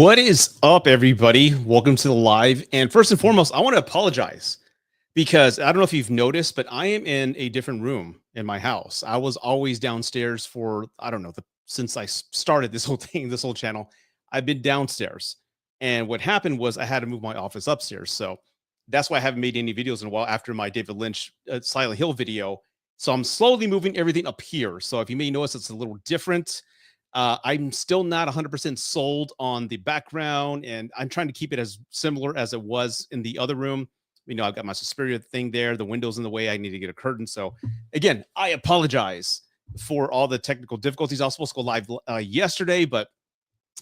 What is up, everybody? Welcome to the live. And first and foremost, I want to apologize because I don't know if you've noticed, but I am in a different room in my house. I was always downstairs for, I don't know, since I started this whole thing, this whole channel, I've been downstairs. And what happened was I had to move my office upstairs. So that's why I haven't made any videos in a while after my David Lynch Silent Hill video. So I'm slowly moving everything up here. So if you may notice, it's a little different. I'm still not 100% sold on the background, and I'm trying to keep it as similar as it was in the other room. I've got my Suspiria thing there. The window's in the way. I need to get a curtain. So, again, I apologize for all the technical difficulties. I was supposed to go live yesterday, but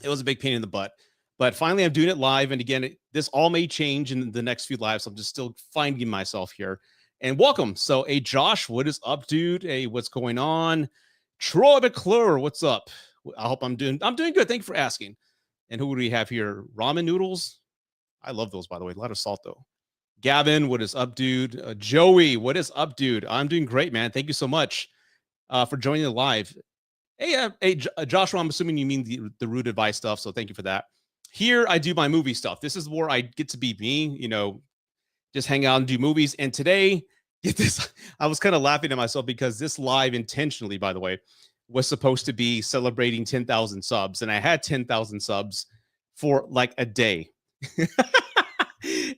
it was a big pain in the butt. But finally, I'm doing it live. And again, this all may change in the next few lives. So I'm just still finding myself here. And welcome. So, hey, Josh, what is up, dude? Hey, what's going on? Troy McClure, what's up? I hope I'm doing good. Thank you for asking. And who do we have here? Ramen noodles. I love those, by the way. A lot of salt, though. Gavin, what is up, dude? Joey, what is up, dude? I'm doing great, man. Thank you so much for joining the live. Hey, Joshua, I'm assuming you mean the root advice stuff, so thank you for that. Here, I do my movie stuff. This is where I get to be me, just hang out and do movies. And today, get this, I was kind of laughing at myself because this live intentionally, by the way, was supposed to be celebrating 10,000 subs, and I had 10,000 subs for like a day.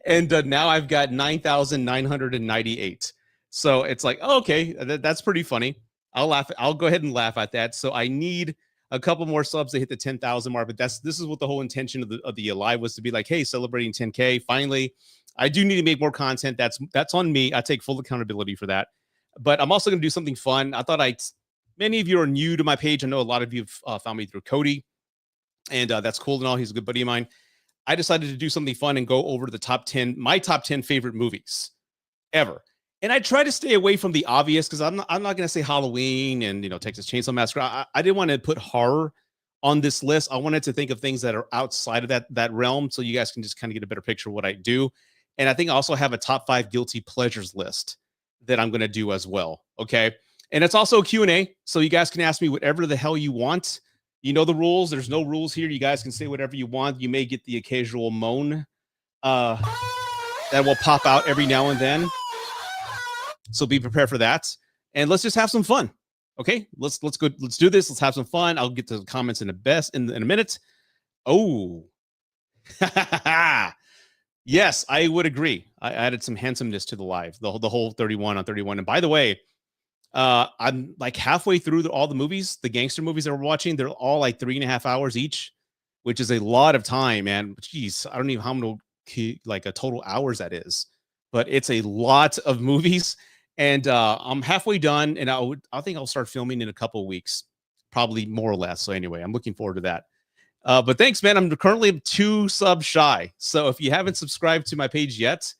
And now I've got 9,998. So it's like, oh, okay, that's pretty funny. I'll laugh. I'll go ahead and laugh at that. So I need a couple more subs to hit the 10,000 mark, but this is what the whole intention of the live was, to be like, hey, celebrating 10K. Finally, I do need to make more content. That's on me. I take full accountability for that. But I'm also going to do something fun. I thought many of you are new to my page. I know a lot of you have found me through Cody, and that's cool and all. He's a good buddy of mine. I decided to do something fun and go over to my top 10 favorite movies ever. And I try to stay away from the obvious because I'm not going to say Halloween and, Texas Chainsaw Massacre. I didn't want to put horror on this list. I wanted to think of things that are outside of that realm, so you guys can just kind of get a better picture of what I do. And I think I also have a top 5 guilty pleasures list that I'm going to do as well. Okay. And it's also a Q&A, so you guys can ask me whatever the hell you want. You know the rules. There's no rules here. You guys can say whatever you want. You may get the occasional moan that will pop out every now and then. So be prepared for that. And let's just have some fun. Okay? Let's go. Let's do this. Let's have some fun. I'll get to the comments in a minute. Oh. Yes, I would agree. I added some handsomeness to the live, the whole 31 on 31. And by the way, I'm like halfway through all the movies, the gangster movies that we're watching. They're all like 3.5 hours each, which is a lot of time, man. Jeez, I don't even know how many like a total hours that is, but it's a lot of movies. And I'm halfway done, and I think I'll start filming in a couple of weeks, probably more or less. So anyway, I'm looking forward to that. But thanks, man. I'm currently 2 subs shy. So if you haven't subscribed to my page yet,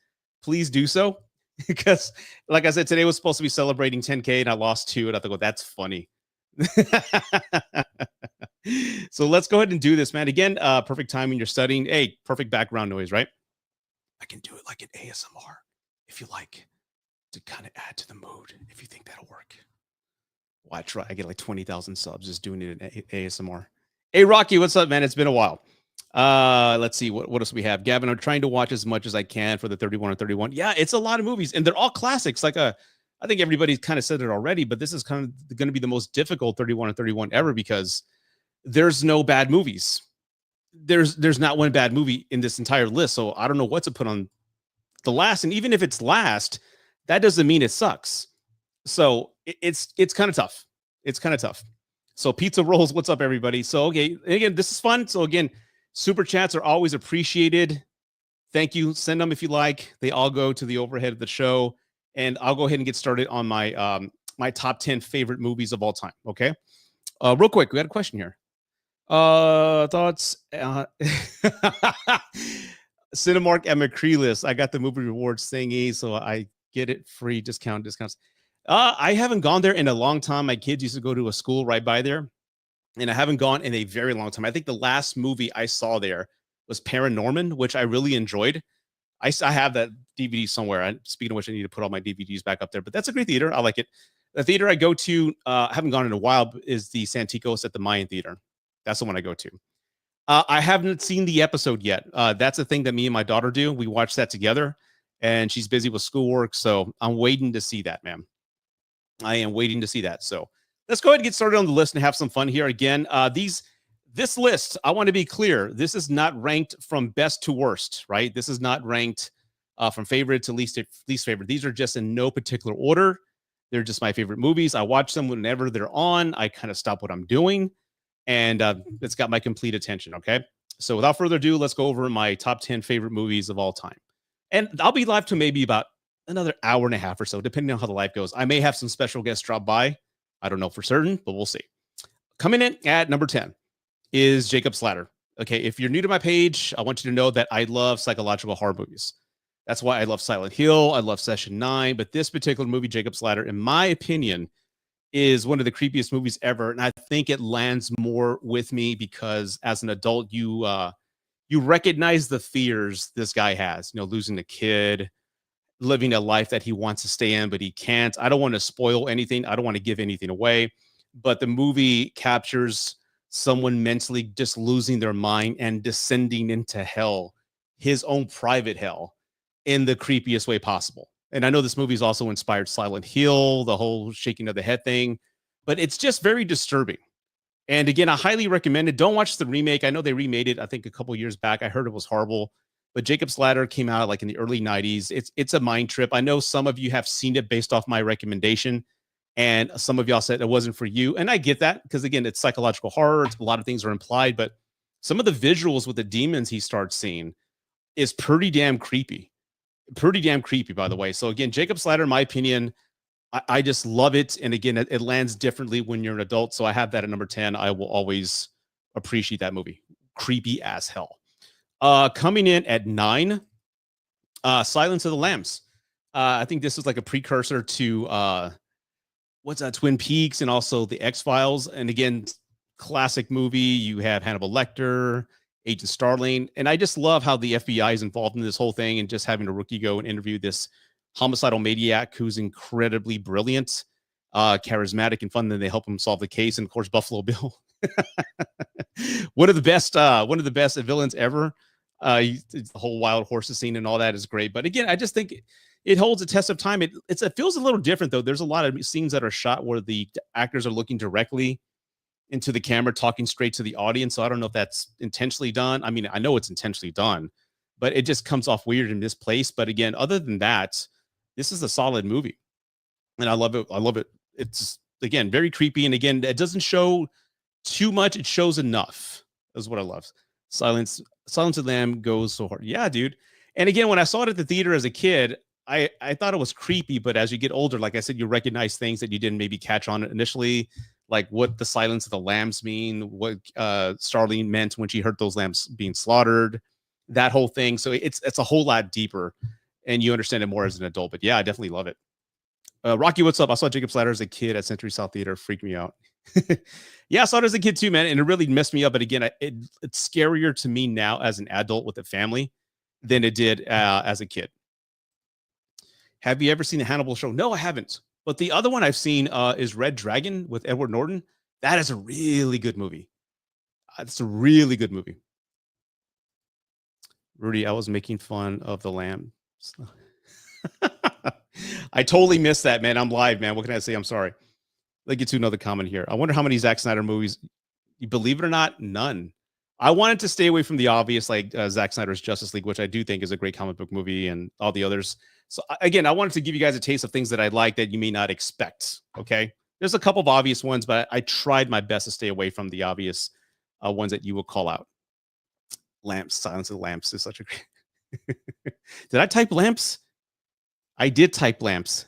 please do so. Because, like I said, today was supposed to be celebrating 10K, and I lost 2. And I thought, that's funny. So let's go ahead and do this, man. Again, perfect timing. You're studying. Hey, perfect background noise, right? I can do it like an ASMR if you like, to kind of add to the mood, if you think that'll work. Well, I get like 20,000 subs just doing it in ASMR. Hey, Rocky, what's up, man? It's been a while. Let's see what else we have. Gavin, I'm trying to watch as much as I can for the 31 on 31. Yeah, it's a lot of movies, and they're all classics. I think everybody's kind of said it already, but this is kind of going to be the most difficult 31 on 31 ever, because there's no bad movies. There's not one bad movie in this entire list. So I don't know what to put on the last. And even if it's last, that doesn't mean it sucks. So it's kind of tough. It's kind of tough. So pizza rolls, what's up, everybody? So, okay, again, this is fun. So again, super chats are always appreciated. Thank you. Send them if you like. They all go to the overhead of the show. And I'll go ahead and get started on my my top 10 favorite movies of all time. Okay. Real quick, we got a question here. Thoughts? Cinemark and McCreeless. I got the movie rewards thingy, so I get it free discounts. I haven't gone there in a long time. My kids used to go to a school right by there, and I haven't gone in a very long time. I think the last movie I saw there was Paranorman, which I really enjoyed. I have that DVD somewhere. Speaking of which, I need to put all my DVDs back up there. But that's a great theater. I like it. The theater I go to, I haven't gone in a while, is the Santikos at the Mayan Theater. That's the one I go to. I haven't seen the episode yet. That's a thing that me and my daughter do. We watch that together, and she's busy with schoolwork, so I'm waiting to see that, man. I am waiting to see that. So let's go ahead and get started on the list and have some fun here. Again, this list, I want to be clear. This is not ranked from best to worst, right? This is not ranked from favorite to least favorite. These are just in no particular order. They're just my favorite movies. I watch them whenever they're on. I kind of stop what I'm doing, and it's got my complete attention. Okay. So without further ado, let's go over my top 10 favorite movies of all time. And I'll be live to maybe about another hour and a half or so, depending on how the live goes. I may have some special guests drop by. I don't know for certain, but we'll see. Coming in at number 10 is Jacob's Ladder. Okay, if you're new to my page, I want you to know that I love psychological horror movies. That's why I love Silent Hill. I love Session 9. But this particular movie, Jacob's Ladder, in my opinion, is one of the creepiest movies ever. And I think it lands more with me because as an adult, you recognize the fears this guy has, losing a kid, living a life that he wants to stay in, but he can't. I don't want to spoil anything. I don't want to give anything away, but the movie captures someone mentally just losing their mind and descending into hell, his own private hell, in the creepiest way possible. And I know this movie's also inspired Silent Hill, the whole shaking of the head thing, but it's just very disturbing. And again, I highly recommend it. Don't watch the remake. I know they remade it, I think, a couple years back. I heard it was horrible. But Jacob's Ladder came out like in the early 90s. It's a mind trip. I know some of you have seen it based off my recommendation, and some of y'all said it wasn't for you. And I get that because, again, it's psychological horror. A lot of things are implied, but some of the visuals with the demons he starts seeing is pretty damn creepy. Pretty damn creepy, by the way. So again, Jacob's Ladder, in my opinion, I just love it. And again, it lands differently when you're an adult. So I have that at number 10. I will always appreciate that movie. Creepy as hell. Coming in at 9, Silence of the Lambs. I think this is like a precursor to what's that, Twin Peaks, and also the X-Files. And again, classic movie. You have Hannibal Lecter, Agent Starling, and I just love how the FBI is involved in this whole thing, and just having a rookie go and interview this homicidal maniac who's incredibly brilliant, charismatic, and fun. Then they help him solve the case, and of course, Buffalo Bill. one of the best villains ever. The whole wild horses scene and all that is great. But again, I just think it holds a test of time. It feels a little different though. There's a lot of scenes that are shot where the actors are looking directly into the camera, talking straight to the audience. So I don't know if that's intentionally done. I mean, I know it's intentionally done, but it just comes off weird in this place. But again, other than that, this is a solid movie, and I love it. I love it. It's, again, very creepy, and again, it doesn't show too much. It shows enough. That's what I love. Silence of the Lamb goes so hard. Yeah, dude. And again, when I saw it at the theater as a kid, I thought it was creepy, but as you get older, like I said, you recognize things that you didn't maybe catch on initially, like what the Silence of the Lambs mean, what Starling meant when she heard those lambs being slaughtered, that whole thing. So it's a whole lot deeper, and you understand it more as an adult. But yeah, I definitely love it. Rocky, what's up? I saw Jacob's Ladder as a kid at Century South Theater. Freaked me out. Yeah, I saw it as a kid too, man, and it really messed me up. But again, it's scarier to me now as an adult with a family than it did as a kid. Have you ever seen the Hannibal show? No, I haven't. But the other one I've seen is Red Dragon with Edward Norton. That is a really good movie. It's a really good movie. Rudy, I was making fun of the lamb. I totally missed that, man. I'm live, man. What can I say? I'm sorry. Let's get to another comment here. I wonder how many Zack Snyder movies, you believe it or not, none. I wanted to stay away from the obvious, like Zack Snyder's Justice League, which I do think is a great comic book movie, and all the others. So again, I wanted to give you guys a taste of things that I like that you may not expect. Okay. There's a couple of obvious ones, but I tried my best to stay away from the obvious ones that you will call out. Lamps, Silence of the Lamps is such a great. Did I type lamps? I did type lamps.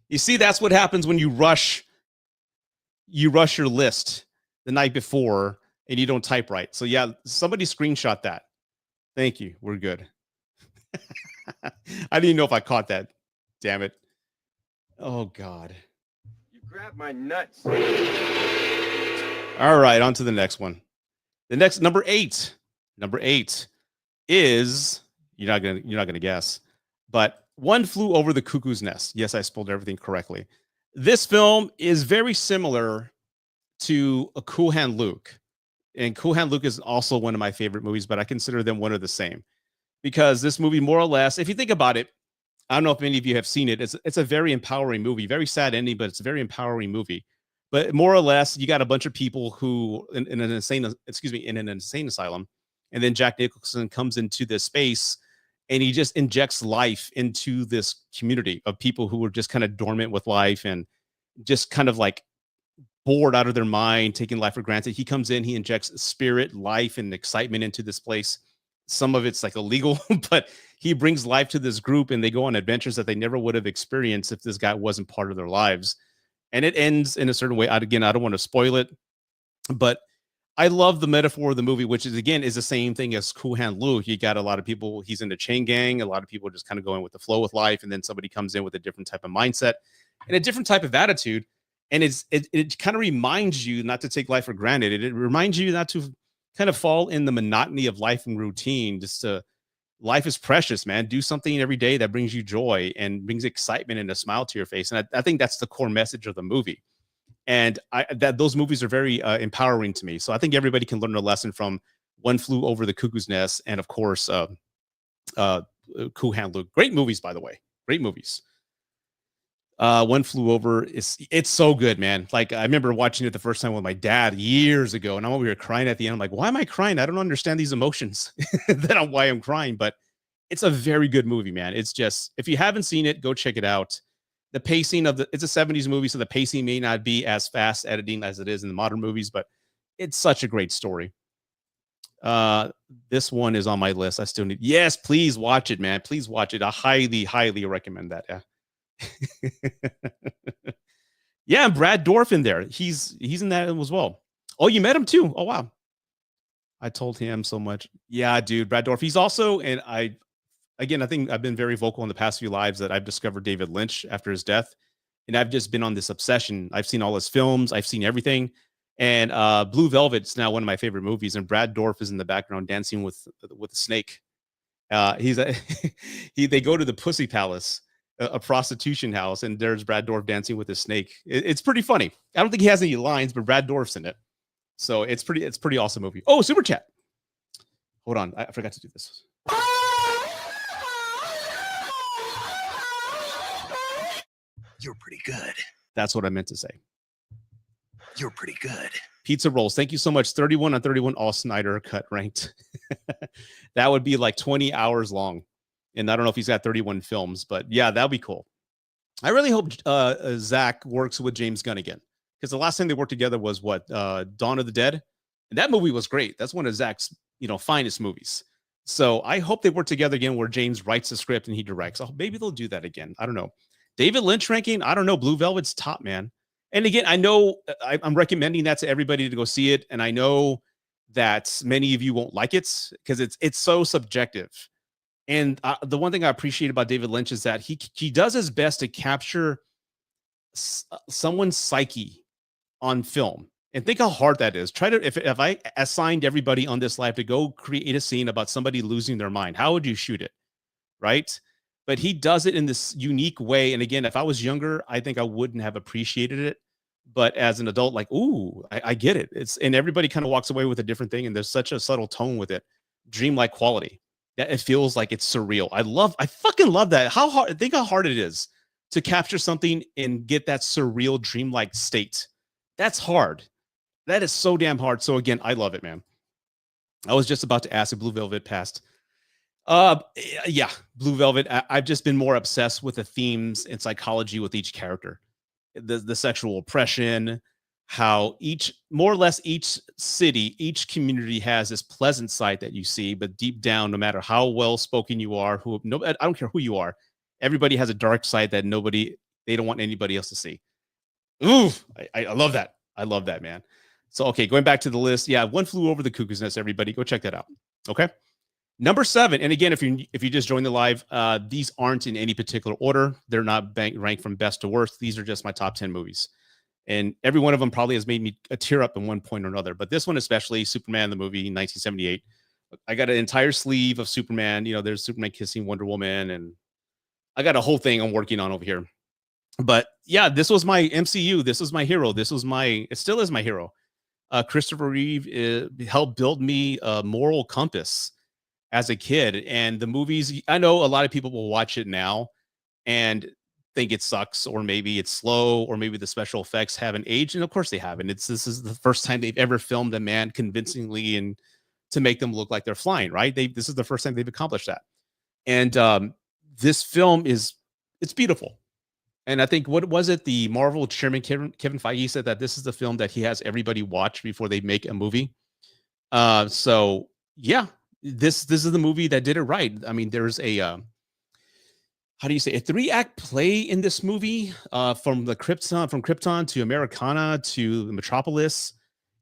You see, that's what happens when you rush your list the night before and you don't type right. So yeah, somebody screenshot that. Thank you. We're good. I didn't even know if I caught that. Damn it. Oh God. You grabbed my nuts. All right, on to the next one. The next number 8. Number 8 is, you're not gonna guess, but One Flew Over the Cuckoo's Nest. Yes, I spelled everything correctly. This film is very similar to A Cool Hand Luke. And Cool Hand Luke is also one of my favorite movies, but I consider them one of the same because this movie, more or less, if you think about it, I don't know if many of you have seen it. It's a very empowering movie, very sad ending, but it's a very empowering movie. But more or less, you got a bunch of people who in an insane, in an insane asylum, and then Jack Nicholson comes into this space, and he just injects life into this community of people who were just kind of dormant with life and just kind of like bored out of their mind, taking life for granted. He comes in, he injects spirit, life, and excitement into this place. Some of it's like illegal, but he brings life to this group and they go on adventures that they never would have experienced if this guy wasn't part of their lives. And it ends in a certain way. Again, I don't want to spoil it, but I love the metaphor of the movie, which is again is the same thing as Cool Hand Luke. You got a lot of people, he's in the chain gang, a lot of people just kind of going with the flow with life, and then somebody comes in with a different type of mindset and a different type of attitude. And it kind of reminds you not to take life for granted. It reminds you not to kind of fall in the monotony of life and routine. Just to life is precious, man. Do something every day that brings you joy and brings excitement and a smile to your face. And I think that's the core message of the movie. And that those movies are very empowering to me. So I think everybody can learn a lesson from One Flew Over the Cuckoo's Nest, and of course, Cool Hand Luke. Great movies, by the way. Great movies. One Flew Over it's so good, man. Like I remember watching it the first time with my dad years ago, and we were crying at the end. I'm like, why am I crying? I don't understand these emotions. Why I'm crying, but it's a very good movie, man. It's just, if you haven't seen it, go check it out. The pacing of it's a 70s movie, so the pacing may not be as fast editing as it is in the modern movies, but it's such a great story. This one is on my list. I still need, yes, please watch it, man. Please watch it. I highly recommend that. Yeah. Yeah, and Brad Dourif in there. He's in that as well. Oh, you met him too. Oh, wow. I told him so much. Yeah, dude, Brad Dourif. He's also, and I think I've been very vocal in the past few lives that I've discovered David Lynch after his death. And I've just been on this obsession. I've seen all his films. I've seen everything. And Blue Velvet's now one of my favorite movies. And Brad Dourif is in the background dancing with a snake. They go to the Pussy Palace, a prostitution house, and there's Brad Dourif dancing with a snake. It's pretty funny. I don't think he has any lines, but Brad Dourif's in it. So it's pretty awesome movie. Oh, super chat. Hold on. I forgot to do this. You're pretty good. That's what I meant to say. You're pretty good. Pizza rolls. Thank you so much. 31 on 31 all Snyder cut ranked. That would be like 20 hours long. And I don't know if he's got 31 films, but yeah, that'd be cool. I really hope Zach works with James Gunn again, because the last time they worked together was Dawn of the Dead. And that movie was great. That's one of Zach's, finest movies. So I hope they work together again where James writes the script and he directs. Oh, maybe they'll do that again. I don't know. David Lynch ranking, I don't know. Blue Velvet's top, man. And again, I know I'm recommending that to everybody to go see it. And I know that many of you won't like it because it's so subjective. And the one thing I appreciate about David Lynch is that he does his best to capture someone's psyche on film. And think how hard that is. Try to, if I assigned everybody on this live to go create a scene about somebody losing their mind, how would you shoot it? Right? But he does it in this unique way. And again, if I was younger, I think I wouldn't have appreciated it. But as an adult, like, ooh, I get it. And everybody kind of walks away with a different thing. And there's such a subtle tone with it. Dreamlike quality. That it feels like it's surreal. I fucking love that. Think how hard it is to capture something and get that surreal, dreamlike state. That's hard. That is so damn hard. So again, I love it, man. I was just about to ask if Blue Velvet passed. Yeah, Blue Velvet. I've just been more obsessed with the themes and psychology with each character, the sexual oppression, how more or less each city, each community has this pleasant side that you see, but deep down, no matter how well spoken you are, I don't care who you are, everybody has a dark side that they don't want anybody else to see. Ooh, I love that. I love that, man. So okay, going back to the list, yeah, One Flew Over the Cuckoo's Nest. Everybody, go check that out. Okay. Number 7, and again, if you just joined the live, these aren't in any particular order. They're not ranked from best to worst. These are just my top 10 movies. And every one of them probably has made me tear up in one point or another. But this one especially, Superman, the movie, 1978. I got an entire sleeve of Superman. There's Superman kissing Wonder Woman, and I got a whole thing I'm working on over here. But yeah, this was my MCU. This was my hero. It still is my hero. Christopher Reeve helped build me a moral compass as a kid. And the movies, I know a lot of people will watch it now and think it sucks, or maybe it's slow, or maybe the special effects haven't aged. And of course they haven't. This is the first time they've ever filmed a man convincingly and to make them look like they're flying, right? This is the first time they've accomplished that. And this film it's beautiful. And I think, what was it? The Marvel chairman Kevin Feige said that this is the film that he has everybody watch before they make a movie. So yeah, this is the movie that did it right. I mean, there's a how do you say, a 3-act play in this movie, from Krypton to Americana to the Metropolis.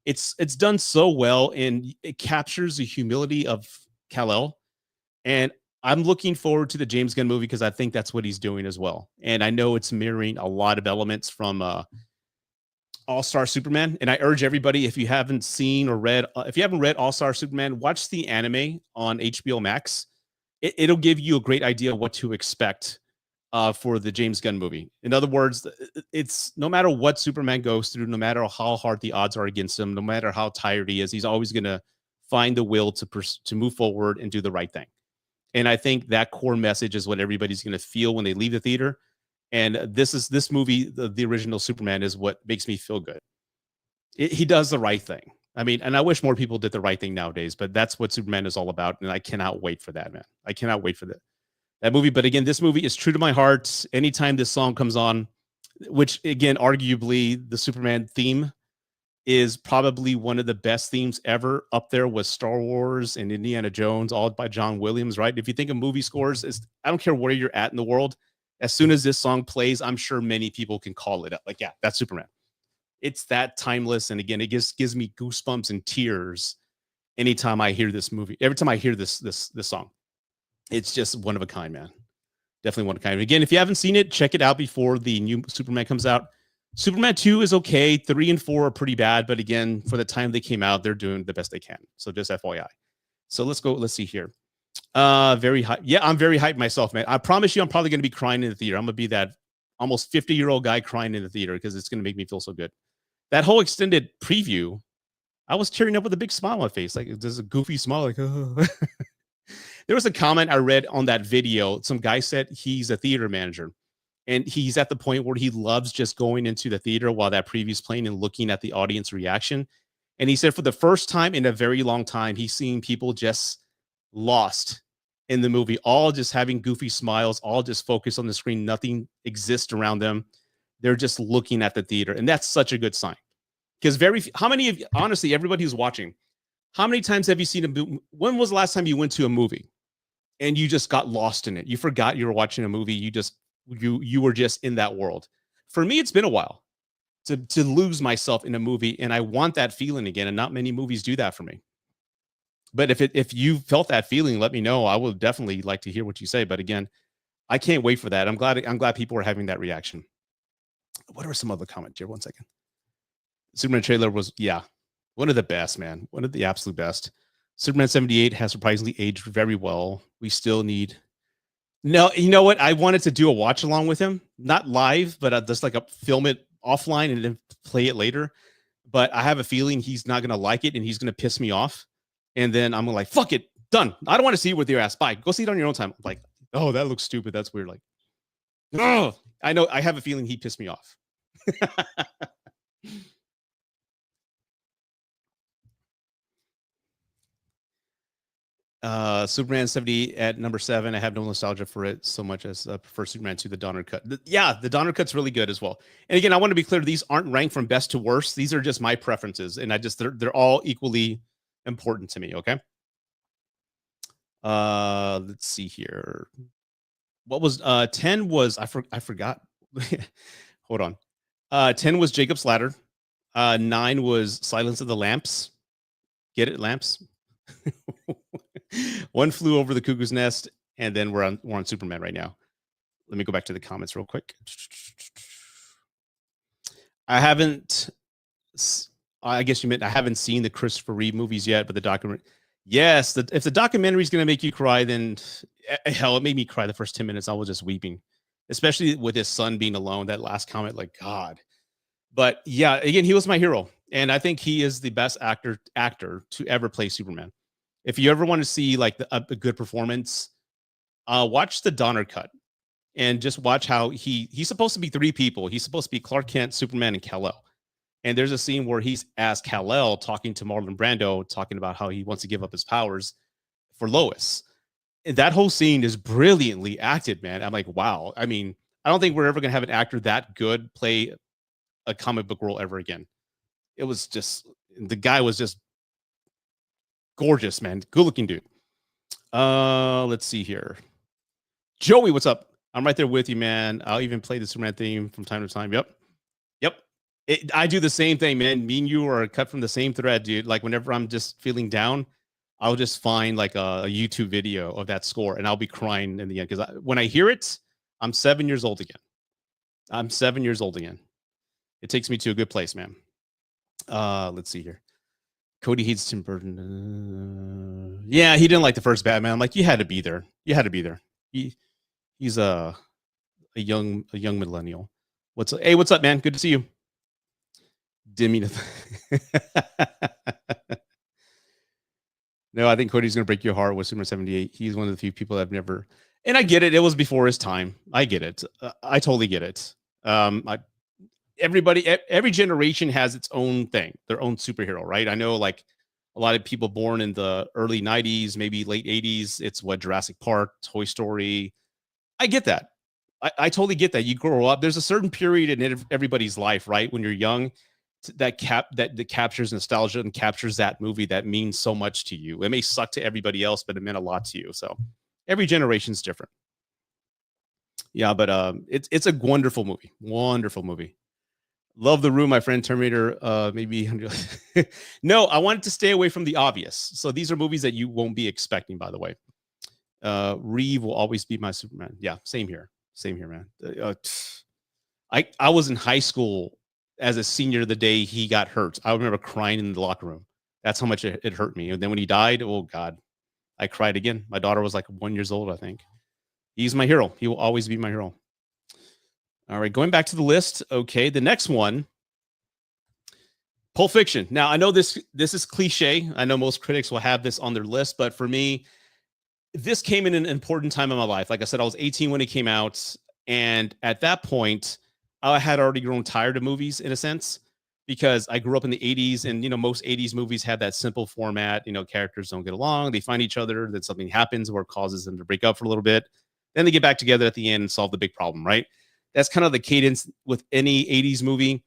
It's done so well, and it captures the humility of Kal-El. And I'm looking forward to the James Gunn movie because I think that's what he's doing as well. And I know it's mirroring a lot of elements from All-Star Superman. And I urge everybody, if you haven't seen or read, if you haven't read All-Star Superman, watch the anime on HBO Max. It'll give you a great idea of what to expect for the James Gunn movie. In other words, it's no matter what Superman goes through, no matter how hard the odds are against him, no matter how tired he is, he's always going to find the will to move forward and do the right thing. And I think that core message is what everybody's going to feel when they leave the theater. And this movie, the original Superman, is what makes me feel good. He does the right thing. I mean, and I wish more people did the right thing nowadays, but that's what Superman is all about. And I cannot wait for that, man. I cannot wait for that movie. But again, this movie is true to my heart. Anytime this song comes on, which again, arguably the Superman theme is probably one of the best themes ever, up there with Star Wars and Indiana Jones, all by John Williams, right? If you think of movie scores, I don't care where you're at in the world, as soon as this song plays, I'm sure many people can call it up. Like, yeah, that's Superman. It's that timeless. And again, it gives me goosebumps and tears anytime I hear this movie. Every time I hear this song, it's just one of a kind, man. Definitely one of a kind. Again, if you haven't seen it, check it out before the new Superman comes out. Superman 2 is okay. 3 and 4 are pretty bad, but again, for the time they came out, they're doing the best they can. So just FYI. So let's go. Let's see here. Very hype. Yeah, I'm very hyped myself, man. I promise you, I'm probably going to be crying in the theater. I'm going to be that almost 50-year-old guy crying in the theater because it's going to make me feel so good. That whole extended preview, I was tearing up with a big smile on my face. Like, there's a goofy smile. Like, oh. There was a comment I read on that video. Some guy said he's a theater manager. And he's at the point where he loves just going into the theater while that preview's playing and looking at the audience reaction. And he said for the first time in a very long time, he's seeing people just lost in the movie, all just having goofy smiles, all just focused on the screen. Nothing exists around them. They're just looking at the theater. And that's such a good sign. Because how many of you, honestly, everybody who's watching, how many times have you seen a movie? When was the last time you went to a movie and you just got lost in it? You forgot you were watching a movie. You were just in that world. For me, it's been a while to lose myself in a movie, and I want that feeling again, and not many movies do that for me. But if you felt that feeling, let me know. I would definitely like to hear what you say. But again, I can't wait for that. I'm glad people are having that reaction. What are some other comments here? One second. Superman trailer was, yeah, one of the best, man. One of the absolute best. Superman 78 has surprisingly aged very well. We still need... No, you know what? I wanted to do a watch along with him, not live, but just like film it offline and then play it later. But I have a feeling he's not going to like it and he's going to piss me off. And then I'm like, fuck it, done. I don't want to see it with your ass. Bye. Go see it on your own time. I'm like, oh, that looks stupid. That's weird. Like, oh, I know. I have a feeling he pissed me off. Superman 70 at number 7. I have no nostalgia for it so much as prefer Superman to the Donner cut. The Donner cut's really good as well. And again, I want to be clear, these aren't ranked from best to worst. These are just my preferences, and they're all equally important to me. Okay. Let's see here. What was 10 was I forgot. Hold on. 10 was Jacob's Ladder. 9 was Silence of the Lamps. Get it, lamps? One Flew Over the Cuckoo's Nest, and then we're on Superman right now. Let me go back to the comments real quick. I guess you meant I haven't seen the Christopher Reeve movies yet, but the documentary. Yes, if the documentary is going to make you cry, then hell, it made me cry the first 10 minutes. I was just weeping, especially with his son being alone. That last comment, like, God. But yeah, again, he was my hero. And I think he is the best actor to ever play Superman. If you ever want to see like a good performance, watch the Donner cut and just watch how he's supposed to be three people. He's supposed to be Clark Kent, Superman, and Kal-El. And there's a scene where he's as Kal-El talking to Marlon Brando, talking about how he wants to give up his powers for Lois. And that whole scene is brilliantly acted, man. I'm like, wow. I mean, I don't think we're ever going to have an actor that good play a comic book role ever again. It was just, the guy was just gorgeous, man. Good looking dude. Let's see here. Joey, what's up? I'm right there with you, man. I'll even play the Superman theme from time to time. Yep. I do the same thing, man. Me and you are cut from the same thread, dude. Like whenever I'm just feeling down, I'll just find like a YouTube video of that score and I'll be crying in the end. Because when I hear it, I'm 7 years old again. I'm 7 years old again. It takes me to a good place, man. Let's see here. Cody hates Tim Burton. Yeah, he didn't like the first Batman. I'm like, you had to be there. You had to be there. He's a young millennial. Hey, what's up, man? Good to see you. Dimmy. No, I think Cody's gonna break your heart with Super 78. He's one of the few people I've never, and I get it. It was before his time. I get it. I totally get it. Every generation has its own thing, their own superhero, right? I know like a lot of people born in the early 90s, maybe late 80s. It's what Jurassic Park, Toy Story. I get that. I totally get that. You grow up. There's a certain period in everybody's life, right? When you're young, that captures nostalgia and captures that movie that means so much to you. It may suck to everybody else, but it meant a lot to you. So every generation's different. Yeah, but it's a wonderful movie. Wonderful movie. Love The Room, my friend. Terminator, maybe. No, I wanted to stay away from the obvious. So these are movies that you won't be expecting, by the way. Reeve will always be my Superman. Yeah, same here. Same here, man. I was in high school as a senior the day he got hurt. I remember crying in the locker room. That's how much it hurt me. And then when he died, oh God, I cried again. My daughter was like 1 year old, I think. He's my hero. He will always be my hero. All right, going back to the list. Okay, the next one, Pulp Fiction. Now, I know this is cliche. I know most critics will have this on their list, but for me, this came in an important time in my life. Like I said, I was 18 when it came out. And at that point, I had already grown tired of movies in a sense, because I grew up in the 80s and, most 80s movies had that simple format. Characters don't get along. They find each other. Then something happens where it causes them to break up for a little bit. Then they get back together at the end and solve the big problem, right? That's kind of the cadence with any 80s movie.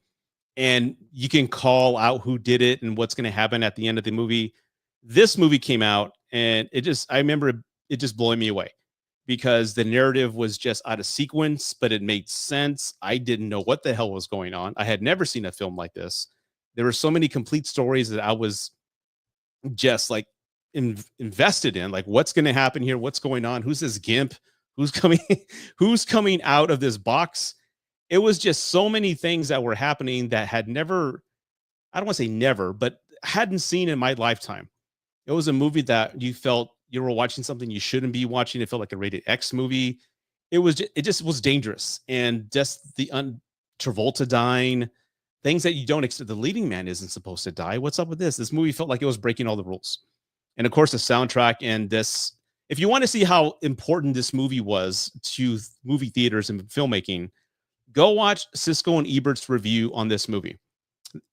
And you can call out who did it and what's going to happen at the end of the movie. This movie came out and I remember it just blowing me away, because the narrative was just out of sequence, but it made sense. I didn't know what the hell was going on. I had never seen a film like this. There were so many complete stories that I was just like invested in, like what's going to happen here? What's going on? Who's this gimp? Who's coming out of this box? It was just so many things that were happening that had never, I don't want to say never, but hadn't seen in my lifetime. It was a movie that you felt you were watching something you shouldn't be watching. It felt like a rated X movie. It just was dangerous. And just the Travolta dying, things that you don't expect. The leading man isn't supposed to die. What's up with this? This movie felt like it was breaking all the rules. And of course, the soundtrack and this, if you want to see how important this movie was to movie theaters and filmmaking, go watch Siskel and Ebert's review on this movie.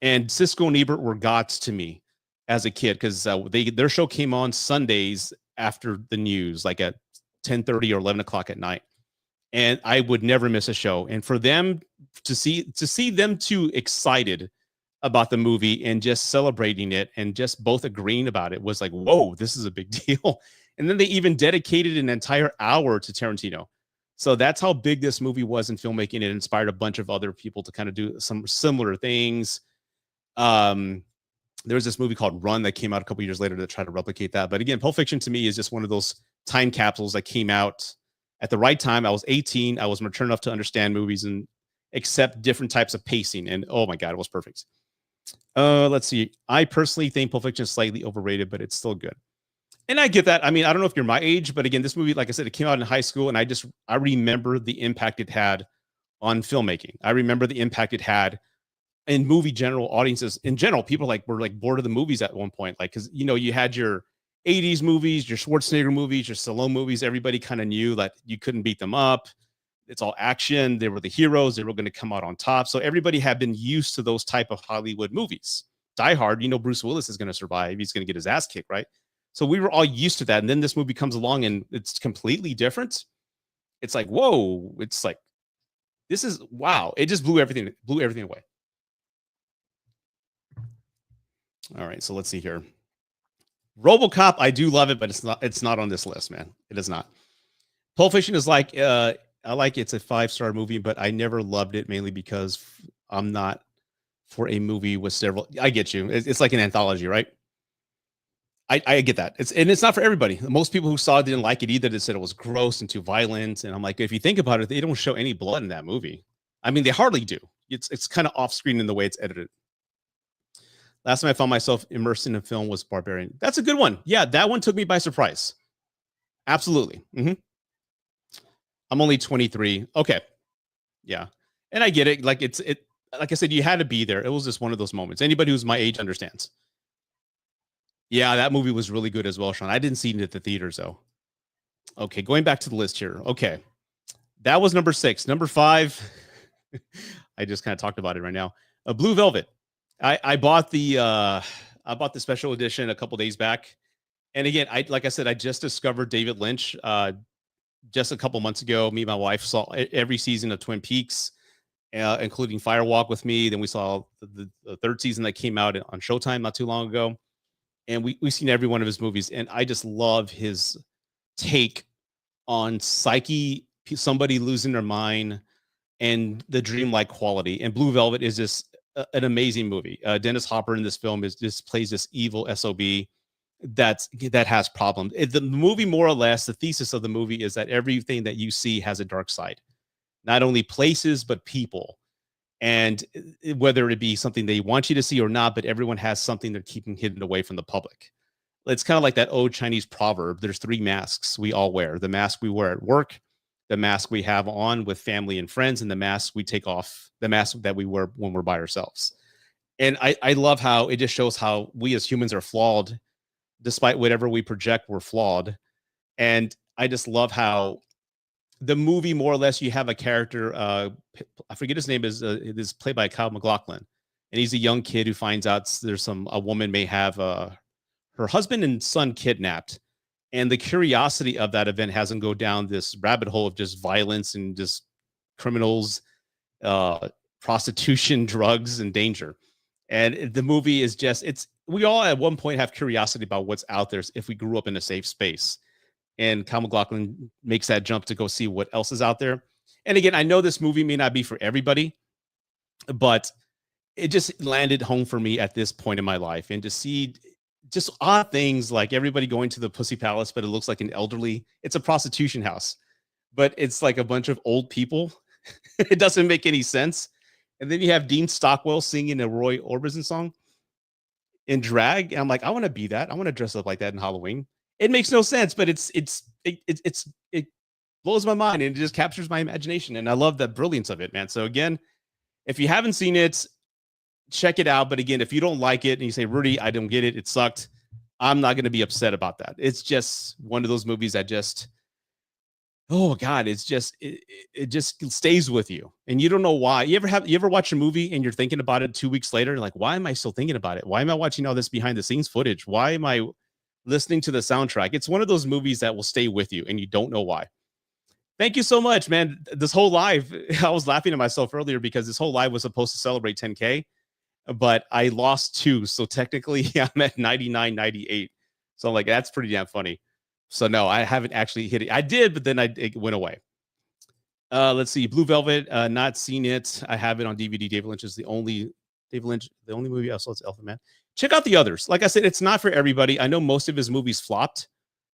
And Siskel and Ebert were gods to me as a kid, because their show came on Sundays after the news, like at 10:30 or 11 o'clock at night. And I would never miss a show. And for them to see them too excited about the movie and just celebrating it and just both agreeing about it was like, whoa, this is a big deal. And then they even dedicated an entire hour to Tarantino. So that's how big this movie was in filmmaking. It inspired a bunch of other people to kind of do some similar things. There was this movie called Run that came out a couple years later to try to replicate that. But again, Pulp Fiction to me is just one of those time capsules that came out at the right time. I was 18. I was mature enough to understand movies and accept different types of pacing. And oh my God, it was perfect. Let's see. I personally think Pulp Fiction is slightly overrated, but it's still good. And I get that. I mean, I don't know if you're my age, but again, this movie, like I said, it came out in high school, and I remember the impact it had on filmmaking. I remember the impact it had in movie general audiences in general, people like were like bored of the movies at one point, like because you had your 80s movies, your Schwarzenegger movies, your Stallone movies. Everybody kind of knew that you couldn't beat them up. It's all action. They were the heroes. They were going to come out on top. So everybody had been used to those type of Hollywood movies. Die Hard, Bruce Willis is going to survive. He's going to get his ass kicked, right? So we were all used to that. And then this movie comes along and it's completely different. It's like, whoa, it's like, this is wow. It just blew everything away. All right, so let's see here. RoboCop, I do love it, but it's not on this list, man. It is not. Pulp Fiction is like I like it's a 5-star movie, but I never loved it mainly because I'm not for a movie with several. I get you. It's like an anthology, right? I get that. It's not for everybody. Most people who saw it didn't like it either. They said it was gross and too violent. And I'm like, if you think about it, they don't show any blood in that movie. I mean, they hardly do. It's kind of off screen in the way it's edited. Last time I found myself immersed in a film was Barbarian. That's a good one. Yeah, that one took me by surprise. Absolutely. I'm only 23. Okay. Yeah. And I get it. Like like I said, you had to be there. It was just one of those moments. Anybody who's my age understands. Yeah, that movie was really good as well, Sean. I didn't see it at the theaters though. Okay, going back to the list here. Okay. That was number 6. Number 5. I just kind of talked about it right now. Blue Velvet. I bought the special edition a couple days back. And again, like I said, I just discovered David Lynch just a couple months ago. Me and my wife saw every season of Twin Peaks, including Firewalk with me. Then we saw the 3rd season that came out on Showtime not too long ago. And we've seen every one of his movies. And I just love his take on psyche, somebody losing their mind, and the dreamlike quality. And Blue Velvet is just an amazing movie. Dennis Hopper in this film plays this evil SOB that has problems. The movie, more or less, the thesis of the movie is that everything that you see has a dark side, not only places but people, and whether it be something they want you to see or not, but everyone has something they're keeping hidden away from the public. It's kind of like that old Chinese proverb. There's 3 masks we all wear: the mask we wear at work, the mask we have on with family and friends, and the mask we take off, the mask that we wear when we're by ourselves. And I love how it just shows how we as humans are flawed. Despite whatever we project, we're flawed. And I just love how the movie, more or less, you have a character, I forget his name, is played by Kyle MacLachlan. And he's a young kid who finds out there's a woman may have her husband and son kidnapped. And the curiosity of that event has him go down this rabbit hole of just violence and just criminals, prostitution, drugs, and danger. And the movie is just, we all at one point have curiosity about what's out there if we grew up in a safe space. And Kyle MacLachlan makes that jump to go see what else is out there. And again, I know this movie may not be for everybody, but it just landed home for me at this point in my life. And to see just odd things like everybody going to the Pussy Palace, but it looks like it's a prostitution house, but it's like a bunch of old people. It doesn't make any sense. And then you have Dean Stockwell singing a Roy Orbison song in drag. And I'm like, I want to be that. I want to dress up like that in Halloween. It makes no sense, but it blows my mind and it just captures my imagination. And I love the brilliance of it, man. So again, if you haven't seen it, check it out. But again, if you don't like it and you say, Rudy, I don't get it, it sucked, I'm not going to be upset about that. It's just one of those movies that just, oh God, it just stays with you. And you don't know why. You ever watch a movie and you're thinking about it 2 weeks later? Like, why am I still thinking about it? Why am I watching all this behind the scenes footage? Why am I listening to the soundtrack? It's one of those movies that will stay with you and you don't know why. Thank you so much, man. This whole live, I was laughing at myself earlier because this whole live was supposed to celebrate 10K, but I lost 2. So technically I'm at 99, 98. So I'm like, that's pretty damn funny. So no, I haven't actually hit it. I did, but then it went away. Let's see. Blue Velvet, not seen it. I have it on DVD. David Lynch is the only movie I saw. It's Elephant Man. Check out the others. Like I said, it's not for everybody. I know most of his movies flopped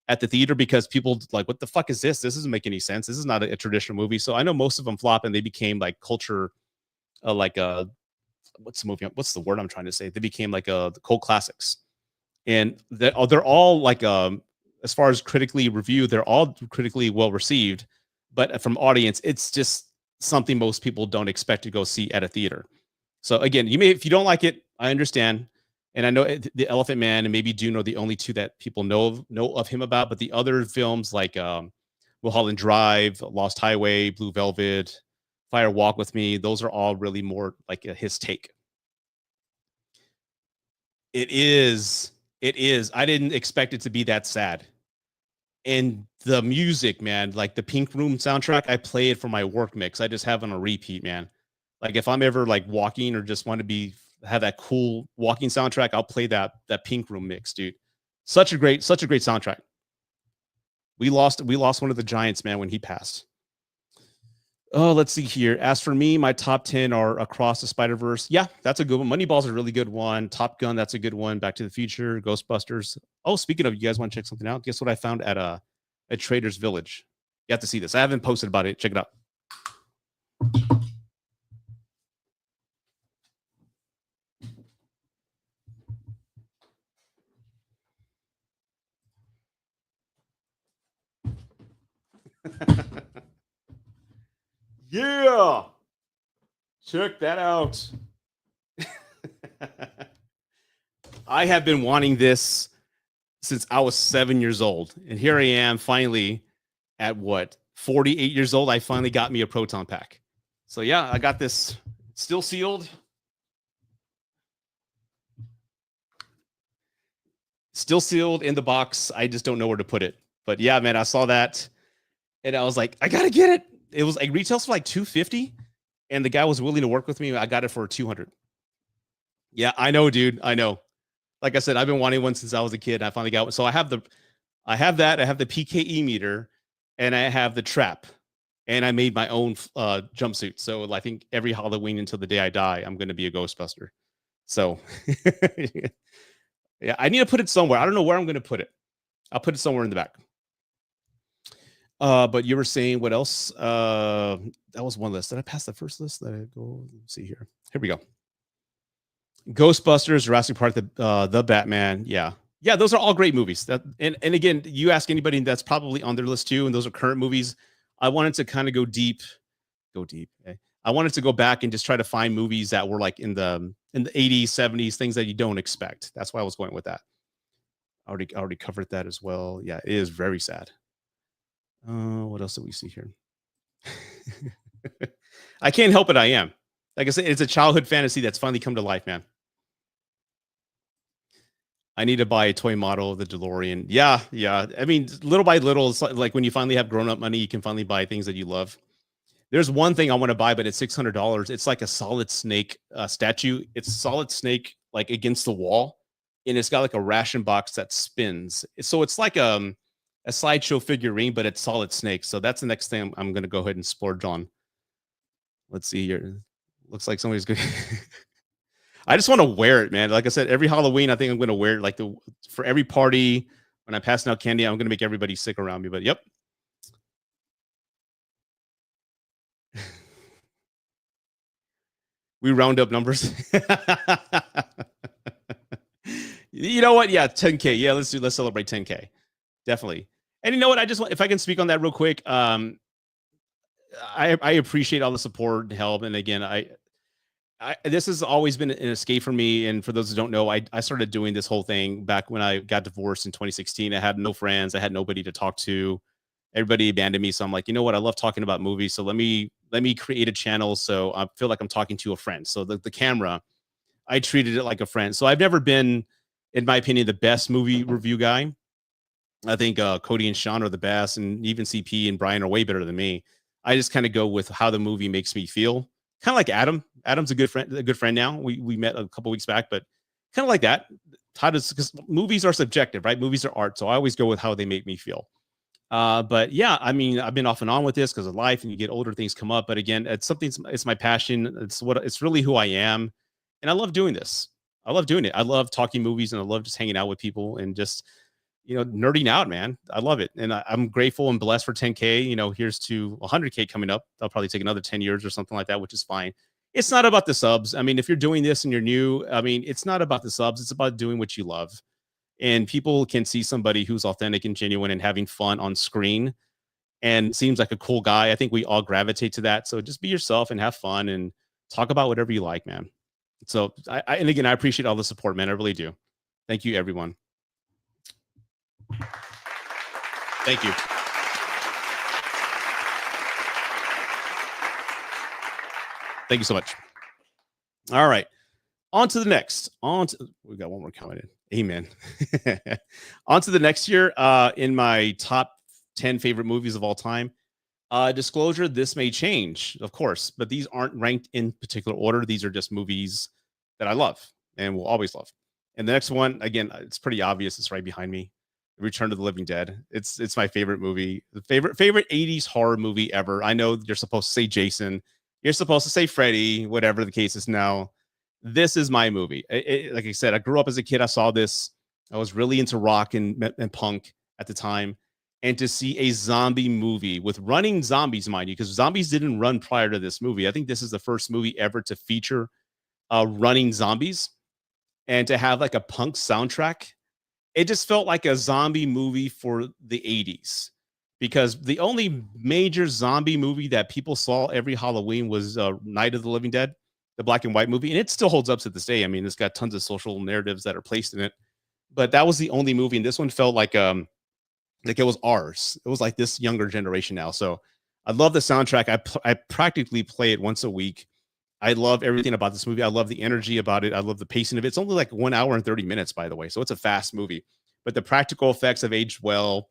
at the theater because people like, what the fuck is this? This doesn't make any sense. This is not a traditional movie. So I know most of them flop and they became like culture, what's the movie? What's the word I'm trying to say? They became like the cult classics. And they're all like, as far as critically reviewed, they're all critically well received. But from audience, it's just something most people don't expect to go see at a theater. So again, if you don't like it, I understand. And I know the Elephant Man and maybe Dune are the only two that people know of him about, but the other films like Mulholland Drive, Lost Highway, Blue Velvet, Fire Walk with Me, those are all really more like his take. It is. It is. I didn't expect it to be that sad. And the music, man, like the Pink Room soundtrack, I play it for my work mix. I just have it on a repeat, man. Like if I'm ever like walking or just want to have that cool walking soundtrack, I'll play that Pink Room mix, dude. Such a great soundtrack. We lost one of the giants, man, when he passed. Oh, let's see here. As for me, my top 10 are Across the Spider-Verse. Yeah, that's a good one. Moneyball's a really good one. Top Gun, that's a good one. Back to the Future, Ghostbusters. Oh, speaking of, you guys want to check something out? Guess what I found at Trader's Village? You have to see this. I haven't posted about it. Check it out. Yeah. Check that out. I have been wanting this since I was 7 years old. And here I am finally at 48 years old. I finally got me a proton pack. So yeah, I got this still sealed. Still sealed in the box. I just don't know where to put it. But yeah, man, I saw that and I was like, I gotta get it. It was like retails for like $250, and the guy was willing to work with me. I got it for $200. Yeah, I know, dude. I know. Like I said, I've been wanting one since I was a kid. I finally got one. So I have that. I have the PKE meter, and I have the trap, and I made my own jumpsuit. So I think every Halloween until the day I die, I'm going to be a Ghostbuster. So yeah, I need to put it somewhere. I don't know where I'm going to put it. I'll put it somewhere in the back. But you were saying what else? That was one list. Did I pass the first list? Let I go? Let's see here. Here we go. Ghostbusters, Jurassic Park, the Batman. Yeah. Yeah, those are all great movies. And again, you ask anybody that's probably on their list too, and those are current movies. I wanted to kind of go deep. Okay? I wanted to go back and just try to find movies that were like in the 80s, 70s, things that you don't expect. That's why I was going with that. I already covered that as well. Yeah, it is very sad. What else do we see here? I can't help it. I am. Like I said, it's a childhood fantasy that's finally come to life, man. I need to buy a toy model of the DeLorean. Yeah. I mean, little by little, it's like when you finally have grown-up money, you can finally buy things that you love. There's one thing I want to buy, but it's $600. It's like a Solid Snake statue. It's Solid Snake like against the wall, and it's got like a ration box that spins. So it's like a sideshow figurine, but it's Solid Snake. So that's the next thing I'm going to go ahead and splurge on. Let's see here. Looks like somebody's good. I just want to wear it, man. Like I said, every Halloween, I think I'm going to wear it like for every party. When I'm passing out candy, I'm going to make everybody sick around me. But yep. We round up numbers. You know what? Yeah, 10K. Yeah, let's celebrate 10K. Definitely. And you know what? If I can speak on that real quick. I appreciate all the support and help. And again, this has always been an escape for me. And for those who don't know, I started doing this whole thing back when I got divorced in 2016. I had no friends. I had nobody to talk to. Everybody abandoned me. So I'm like, you know what? I love talking about movies. So let me create a channel so I feel like I'm talking to a friend. So the camera, I treated it like a friend. So I've never been, in my opinion, the best movie review guy. I think Cody and Sean are the best, and even CP and Brian are way better than me. I just kind of go with how the movie makes me feel. Kind of like Adam. Adam's a good friend now. We met a couple weeks back, but kind of like that. Because movies are subjective, right? Movies are art. So I always go with how they make me feel. But yeah, I mean, I've been off and on with this because of life, and you get older, things come up. But again, it's my passion. It's really who I am. And I love doing this. I love doing it. I love talking movies, and I love just hanging out with people and just, nerding out, man. I love it. And I'm grateful and blessed for 10K. Here's to 100K coming up. That'll probably take another 10 years or something like that, which is fine. It's not about the subs. I mean, if you're doing this and you're new, I mean, it's not about the subs. It's about doing what you love. And people can see somebody who's authentic and genuine and having fun on screen and seems like a cool guy. I think we all gravitate to that. So just be yourself and have fun and talk about whatever you like, man. So and again, I appreciate all the support, man. I really do. Thank you, everyone. Thank you. Thank you so much. All right. On to the next. We got one more comment in. Amen. On to the next year. In my top 10 favorite movies of all time. Disclosure, this may change, of course, but these aren't ranked in particular order. These are just movies that I love and will always love. And the next one, again, it's pretty obvious. It's right behind me. Return to the Living Dead. It's my favorite movie. The favorite 80s horror movie ever. I know you're supposed to say Jason. You're supposed to say Freddy, whatever the case is now. This is my movie. Like I said, I grew up as a kid. I saw this. I was really into rock and punk at the time. And to see a zombie movie with running zombies, mind you, because zombies didn't run prior to this movie. I think this is the first movie ever to feature running zombies, and to have like a punk soundtrack. It just felt like a zombie movie for the 80s, because the only major zombie movie that people saw every Halloween was Night of the Living Dead, the black and white movie. And it still holds up to this day. I mean, it's got tons of social narratives that are placed in it, but that was the only movie. And this one felt like it was ours. It was like this younger generation now. So I love the soundtrack. I practically play it once a week. I love everything about this movie. I love the energy about it. I love the pacing of it. It's only like 1 hour and 30 minutes, by the way. So it's a fast movie, but the practical effects have aged well.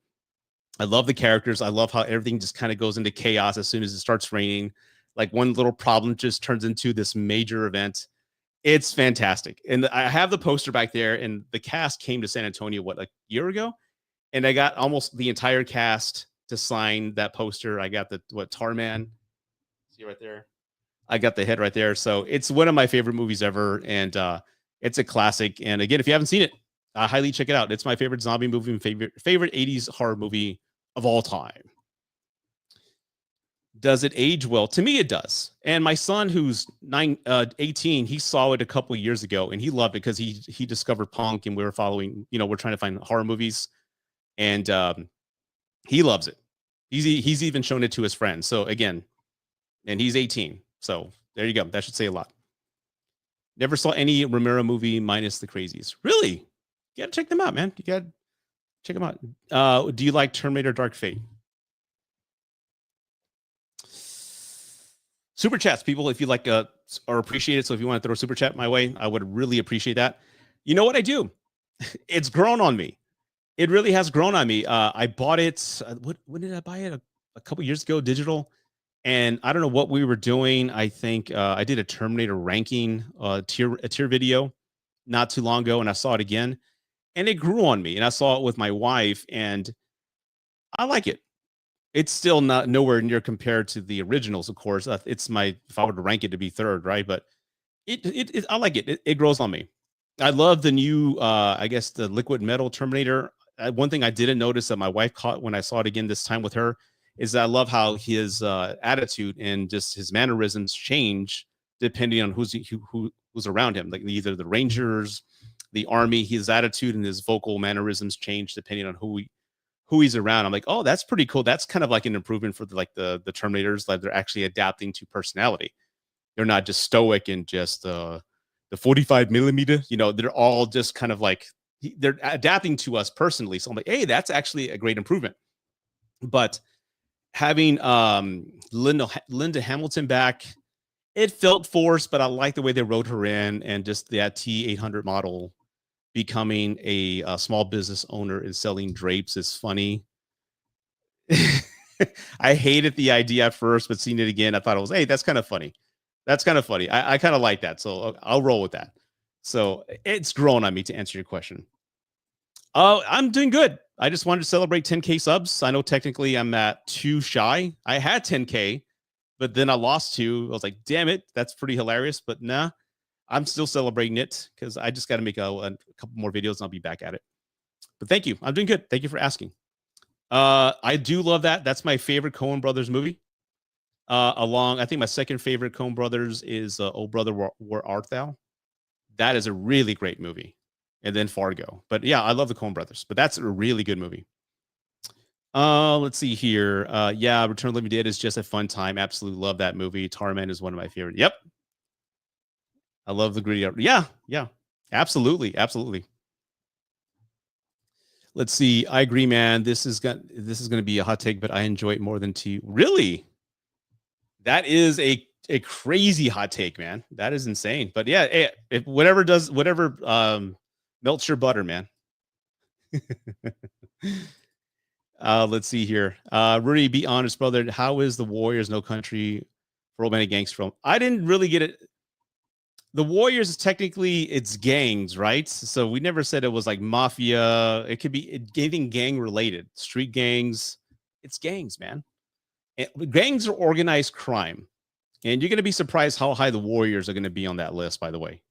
I love the characters. I love how everything just kind of goes into chaos as soon as it starts raining. Like one little problem just turns into this major event. It's fantastic. And I have the poster back there, and the cast came to San Antonio, like a year ago? And I got almost the entire cast to sign that poster. I got Tarman. See right there? I got the head right there. So it's one of my favorite movies ever. And it's a classic. And again, if you haven't seen it, I highly check it out. It's my favorite zombie movie and favorite 80s horror movie of all time. Does it age well? To me, it does. And my son, who's 18, he saw it a couple of years ago and he loved it because he discovered punk, and we were following, we're trying to find horror movies. And he loves it. He's even shown it to his friends. So again, and he's 18. So there you go. That should say a lot. Never saw any Romero movie minus The Crazies. Really? You gotta check them out, man. You gotta check them out. Do you like Terminator Dark Fate? Super chats, people, if you like or appreciate it. So if you want to throw a super chat my way, I would really appreciate that. You know what I do? It's grown on me. It really has grown on me. I bought it. When did I buy it? A couple years ago, digital. And I don't know what we were doing. I think I did a Terminator ranking tier video not too long ago, and I saw it again, and it grew on me. And I saw it with my wife, and I like it. It's still not nowhere near compared to the originals, of course. It's if I were to rank it, to be third, right? But I like it. It grows on me. I love the new, I guess, the liquid metal Terminator. One thing I didn't notice that my wife caught when I saw it again this time with her is that I love how his attitude and just his mannerisms change depending on who's around him. Like either the Rangers, the Army, his attitude and his vocal mannerisms change depending on who he's around. I'm like, oh, that's pretty cool. That's kind of like an improvement for the Terminators. Like they're actually adapting to personality. They're not just stoic and just the 45 millimeter. They're all just kind of like they're adapting to us personally. So I'm like, hey, that's actually a great improvement. But having Linda Hamilton back, it felt forced, but I like the way they wrote her in, and just that T800 model becoming a small business owner and selling drapes is funny. I hated the idea at first, but seeing it again, I thought it was, hey, that's kind of funny. That's kind of funny. I kind of like that. So I'll roll with that. So it's grown on me, to answer your question. Oh, I'm doing good. I just wanted to celebrate 10K subs. I know technically I'm at 2 shy. I had 10K, but then I lost 2. I was like, damn it, that's pretty hilarious. But nah, I'm still celebrating it because I just got to make a couple more videos and I'll be back at it. But thank you. I'm doing good. Thank you for asking. I do love that. That's my favorite Coen Brothers movie. I think my second favorite Coen Brothers is Oh Brother, Where Art Thou? That is a really great movie. And then Fargo. But yeah, I love the Coen Brothers, but that's a really good movie. Let's see here. Yeah, Return of the Living Dead is just a fun time. Absolutely love that movie. Tarman is one of my favorite. Yep. I love the gritty. Yeah, yeah, absolutely, absolutely. Let's see. I agree, man. This is going to be a hot take, but I enjoy it more than tea. Really? That is a crazy hot take, man. That is insane. But yeah, if whatever melts your butter, man. Let's see here. Rudy, be honest, brother. How is the Warriors No Country for Old Man Gangster film? I didn't really get it. The Warriors is technically it's gangs, right? So we never said it was like mafia. It could be anything gang related, street gangs. It's gangs, man. And gangs are organized crime, and you're gonna be surprised how high the Warriors are gonna be on that list. By the way,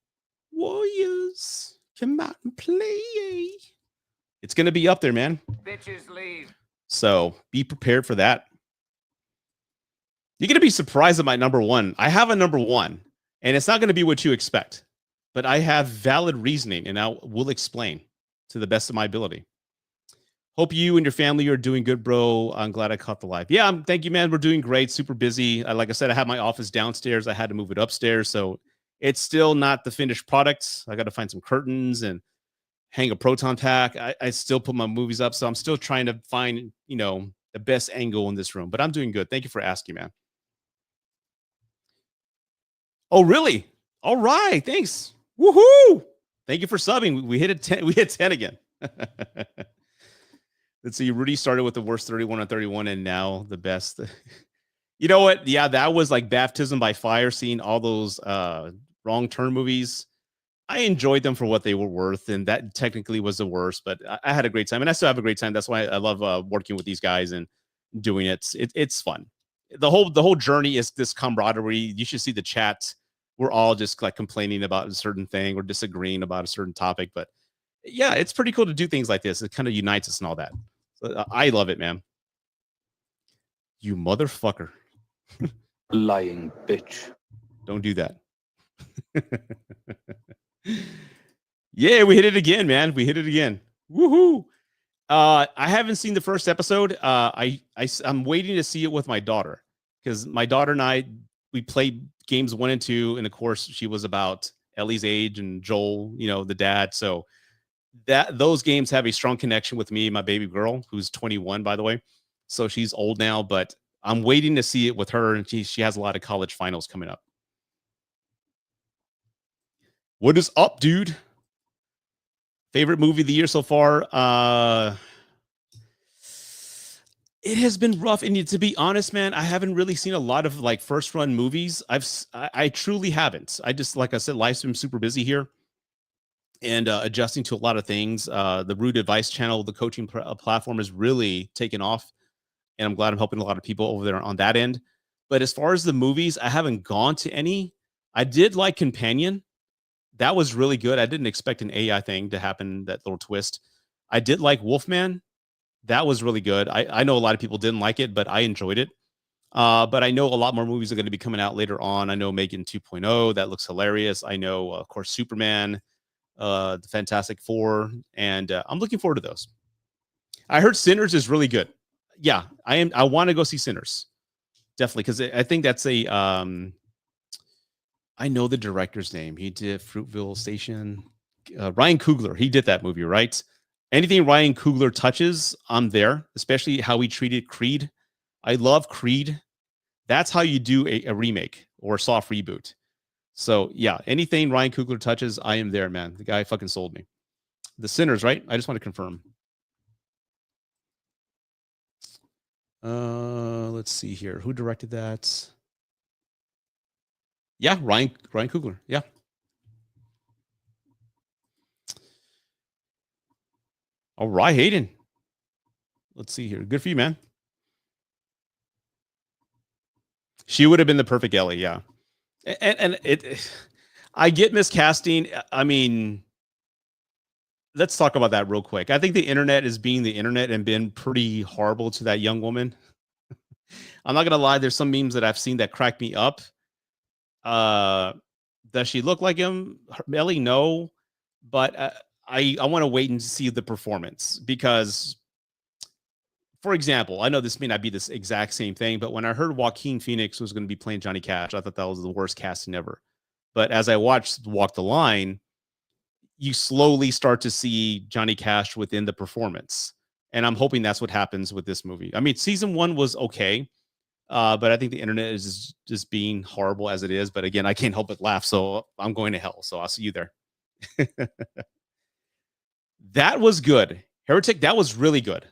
Warriors come out and play. It's gonna be up there, man. Bitches leave. So be prepared for that. You're gonna be surprised at my number one. I have a number one. And it's not going to be what you expect, but I have valid reasoning and I will explain to the best of my ability. Hope you and your family are doing good, bro. I'm glad I caught the live. Yeah, thank you, man. We're doing great. Super busy. Like I said, I have my office downstairs. I had to move it upstairs. So it's still not the finished product. I got to find some curtains and hang a proton pack. I still put my movies up. So I'm still trying to find, the best angle in this room, but I'm doing good. Thank you for asking, man. Oh, really? All right. Thanks. Woohoo. Thank you for subbing. We hit a 10. We hit 10 again. Let's see. Rudy started with the worst 31 on 31 and now the best. You know what? Yeah, that was like baptism by fire, seeing all those wrong turn movies. I enjoyed them for what they were worth, and that technically was the worst, but I had a great time, and I still have a great time. That's why I love working with these guys and doing it. It's fun. The whole journey is this camaraderie. You should see the chat. We're all just like complaining about a certain thing or disagreeing about a certain topic. But yeah, it's pretty cool to do things like this. It kind of unites us and all that. So, I love it, man. You motherfucker. Lying bitch. Don't do that. Yeah, we hit it again, man. We hit it again. Woohoo. I haven't seen the first episode. I'm waiting to see it with my daughter because my daughter and I, we played games 1 and 2, and of course she was about Ellie's age and Joel, the dad. So those games have a strong connection with me, my baby girl, who's 21, by the way. So she's old now, but I'm waiting to see it with her, and she has a lot of college finals coming up. What is up, dude? Favorite movie of the year so far? It has been rough, and to be honest, man, I haven't really seen a lot of like first run movies. I truly haven't. I just, like I said, life's been super busy here, and adjusting to a lot of things. The Rude Advice channel, the coaching platform, has really taken off, and I'm glad I'm helping a lot of people over there on that end. But as far as the movies, I haven't gone to any. I did like Companion. That was really good. I didn't expect an AI thing to happen, that little twist. I did like Wolfman. That was really good. I know a lot of people didn't like it, but I enjoyed it. But I know a lot more movies are going to be coming out later on. I know Megan 2.0. That looks hilarious. I know, of course, Superman, the Fantastic Four, and I'm looking forward to those. I heard Sinners is really good. Yeah, I want to go see Sinners. Definitely, because I think that's a... I know the director's name. He did Fruitville Station. Ryan Coogler. He did that movie, right? Anything Ryan Coogler touches, I'm there, especially how he treated Creed. I love Creed. That's how you do a remake or a soft reboot. So, yeah, anything Ryan Coogler touches, I am there, man. The guy fucking sold me. The Sinners, right? I just want to confirm. Let's see here. Who directed that? Yeah, Ryan Coogler. Yeah. All right, Hayden. Let's see here. Good for you, man. She would have been the perfect Ellie, yeah. And I get miscasting. I mean, let's talk about that real quick. I think the internet is being the internet and been pretty horrible to that young woman. I'm not gonna lie. There's some memes that I've seen that crack me up. Does she look like him? Ellie, no. But I want to wait and see the performance because, for example, I know this may not be this exact same thing, but when I heard Joaquin Phoenix was going to be playing Johnny Cash, I thought that was the worst casting ever. But as I watched Walk the Line, you slowly start to see Johnny Cash within the performance. And I'm hoping that's what happens with this movie. I mean, season 1 was okay, but I think the internet is just being horrible as it is. But again, I can't help but laugh, so I'm going to hell. So I'll see you there. That was good. Heretic, that was really good.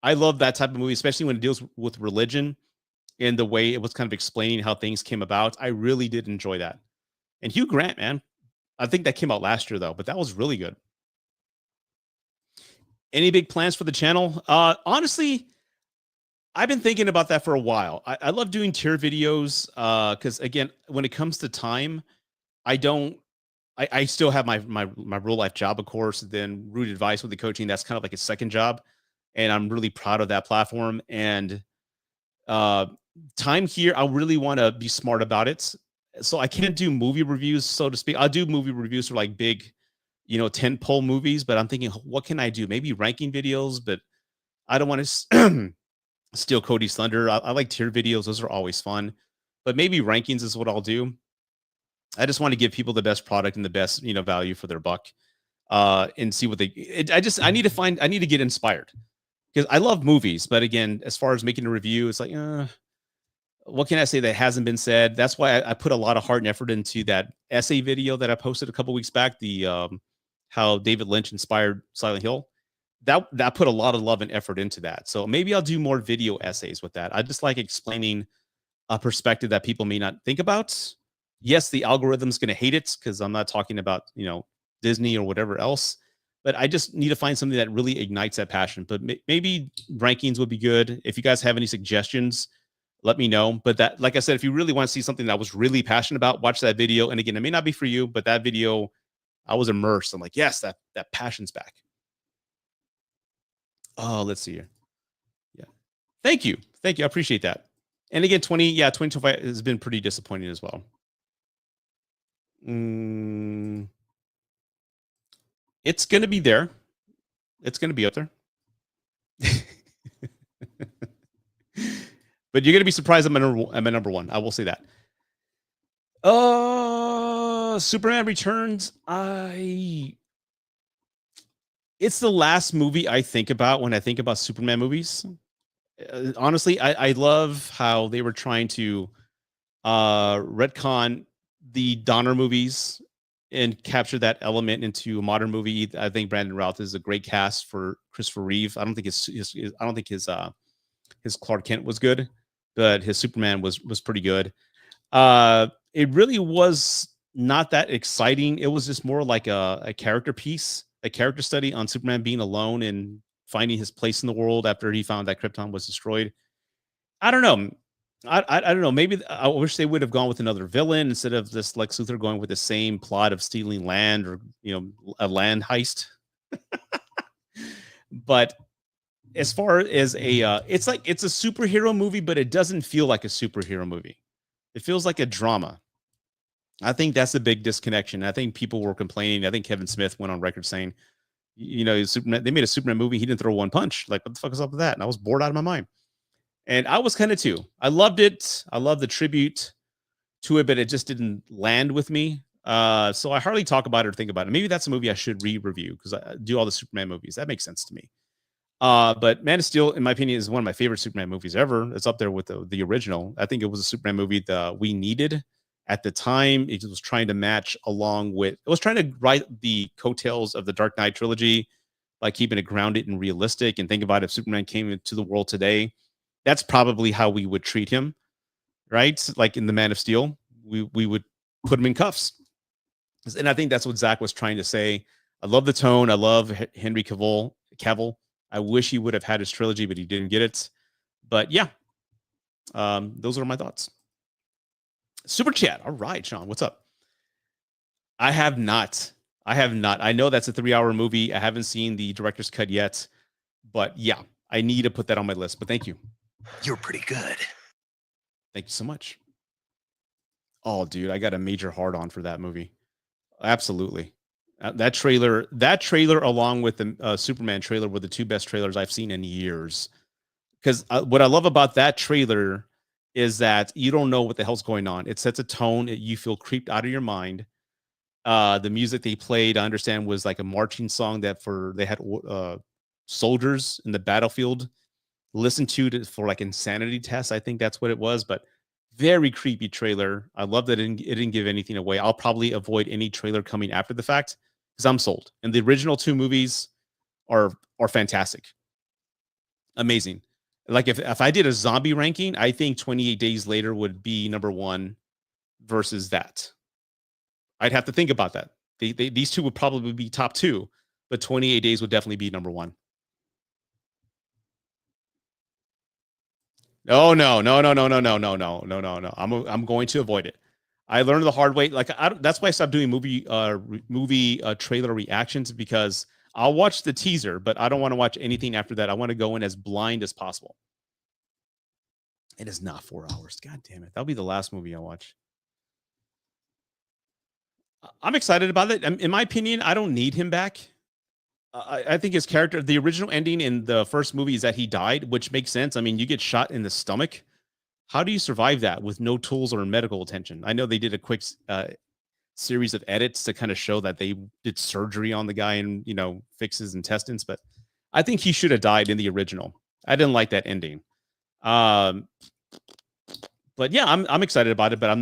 I love that type of movie, especially when it deals with religion and the way it was kind of explaining how things came about. I really did enjoy that. And Hugh Grant, man, I think that came out last year though, but that was really good. Any big plans for the channel? Honestly, I've been thinking about that for a while. I love doing tier videos because again, when it comes to time, I still have my real life job, of course. Then Root Advice with the coaching, that's kind of like a second job, and I'm really proud of that platform. And time here, I really want to be smart about it. So I can't do movie reviews, so to speak. I'll do movie reviews for like big, tentpole movies. But I'm thinking, what can I do? Maybe ranking videos, but I don't want to steal Cody's thunder. I like tier videos; those are always fun. But maybe rankings is what I'll do. I just want to give people the best product and the best, value for their buck, and see what I need to get inspired because I love movies. But again, as far as making a review, it's like, what can I say that hasn't been said? That's why I put a lot of heart and effort into that essay video that I posted a couple weeks back. The how David Lynch inspired Silent Hill. That put a lot of love and effort into that. So maybe I'll do more video essays with that. I just like explaining a perspective that people may not think about. Yes, the algorithm's going to hate it because I'm not talking about, Disney or whatever else, but I just need to find something that really ignites that passion. But maybe rankings would be good. If you guys have any suggestions, let me know. But that, like I said, if you really want to see something that I was really passionate about, watch that video. And again, it may not be for you, but that video, I was immersed. I'm like, yes, that passion's back. Oh, let's see here. Yeah. Thank you. I appreciate that. And again, 2025 has been pretty disappointing as well. It's going to be there. It's going to be up there. But you're going to be surprised I'm my number one. I will say that. Superman Returns. It's the last movie I think about when I think about Superman movies. Honestly, I love how they were trying to retcon the Donner movies and capture that element into a modern movie. I think Brandon Routh is a great cast for Christopher Reeve. I don't think his Clark Kent was good, but his Superman was pretty good. It really was not that exciting. It was just more like a character piece, a character study on Superman being alone and finding his place in the world after he found that Krypton was destroyed. I don't know. I don't know. Maybe I wish they would have gone with another villain instead of this Lex Luthor going with the same plot of stealing land or a land heist. But as far as it's a superhero movie, but it doesn't feel like a superhero movie. It feels like a drama. I think that's a big disconnection. I think people were complaining. I think Kevin Smith went on record saying, Superman, they made a Superman movie. He didn't throw one punch. Like, what the fuck is up with that? And I was bored out of my mind. And I was kind of too. I loved it. I love the tribute to it, but it just didn't land with me. So I hardly talk about it or think about it. Maybe that's a movie I should re-review because I do all the Superman movies. That makes sense to me. But Man of Steel, in my opinion, is one of my favorite Superman movies ever. It's up there with the original. I think it was a Superman movie that we needed at the time. It was trying to match along with, it was trying to write the coattails of the Dark Knight trilogy by keeping it grounded and realistic. And think about if Superman came into the world today, that's probably how we would treat him, right? Like in the Man of Steel, we would put him in cuffs. And I think that's what Zach was trying to say. I love the tone. I love Henry Cavill. I wish he would have had his trilogy, but he didn't get it. But yeah, those are my thoughts. Super chat. All right, Sean, what's up? I have not. I know that's a 3-hour movie. I haven't seen the director's cut yet, but yeah, I need to put that on my list. But thank you. You're pretty good. Thank you so much. Oh, dude, I got a major hard on for that movie. Absolutely. That trailer along with the Superman trailer were the two best trailers I've seen in years. Because what I love about that trailer is that you don't know what the hell's going on. It sets a tone. You feel creeped out of your mind. The music they played, I understand, was like a marching song that they had soldiers in the battlefield listen for like insanity tests. I think that's what it was, but very creepy trailer. I love that it didn't give anything away. I'll probably avoid any trailer coming after the fact because I'm sold. And the original 2 movies are fantastic. Amazing. Like if I did a zombie ranking, I think 28 Days Later would be number 1 versus that. I'd have to think about that. These 2 would probably be top 2, but 28 Days would definitely be number 1. Oh no. I'm going to avoid it. I learned the hard way. Like that's why I stopped doing movie trailer reactions, because I'll watch the teaser, but I don't want to watch anything after that. I want to go in as blind as possible. It is not 4 hours. God damn it. That'll be the last movie I watch. I'm excited about it. In my opinion, I don't need him back. I think his character, the original ending in the first movie is that he died, which makes sense. I mean, you get shot in the stomach. How do you survive that with no tools or medical attention? I know they did a quick series of edits to kind of show that they did surgery on the guy and, fix his intestines, but I think he should have died in the original. I didn't like that ending. But yeah, I'm excited about it, but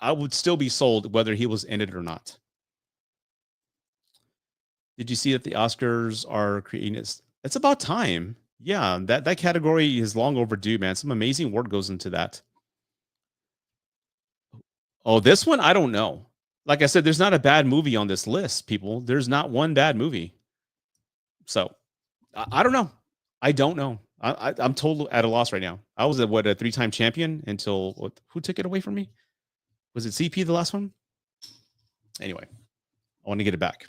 I would still be sold whether he was in it or not. Did you see that the Oscars are creating it? It's about time. Yeah, that category is long overdue, man. Some amazing work goes into that. Oh, this one, I don't know. Like I said, there's not a bad movie on this list, people. There's not one bad movie. So, I don't know. I don't know. I'm totally at a loss right now. I was a 3-time champion until who took it away from me? Was it CP the last one? Anyway, I want to get it back.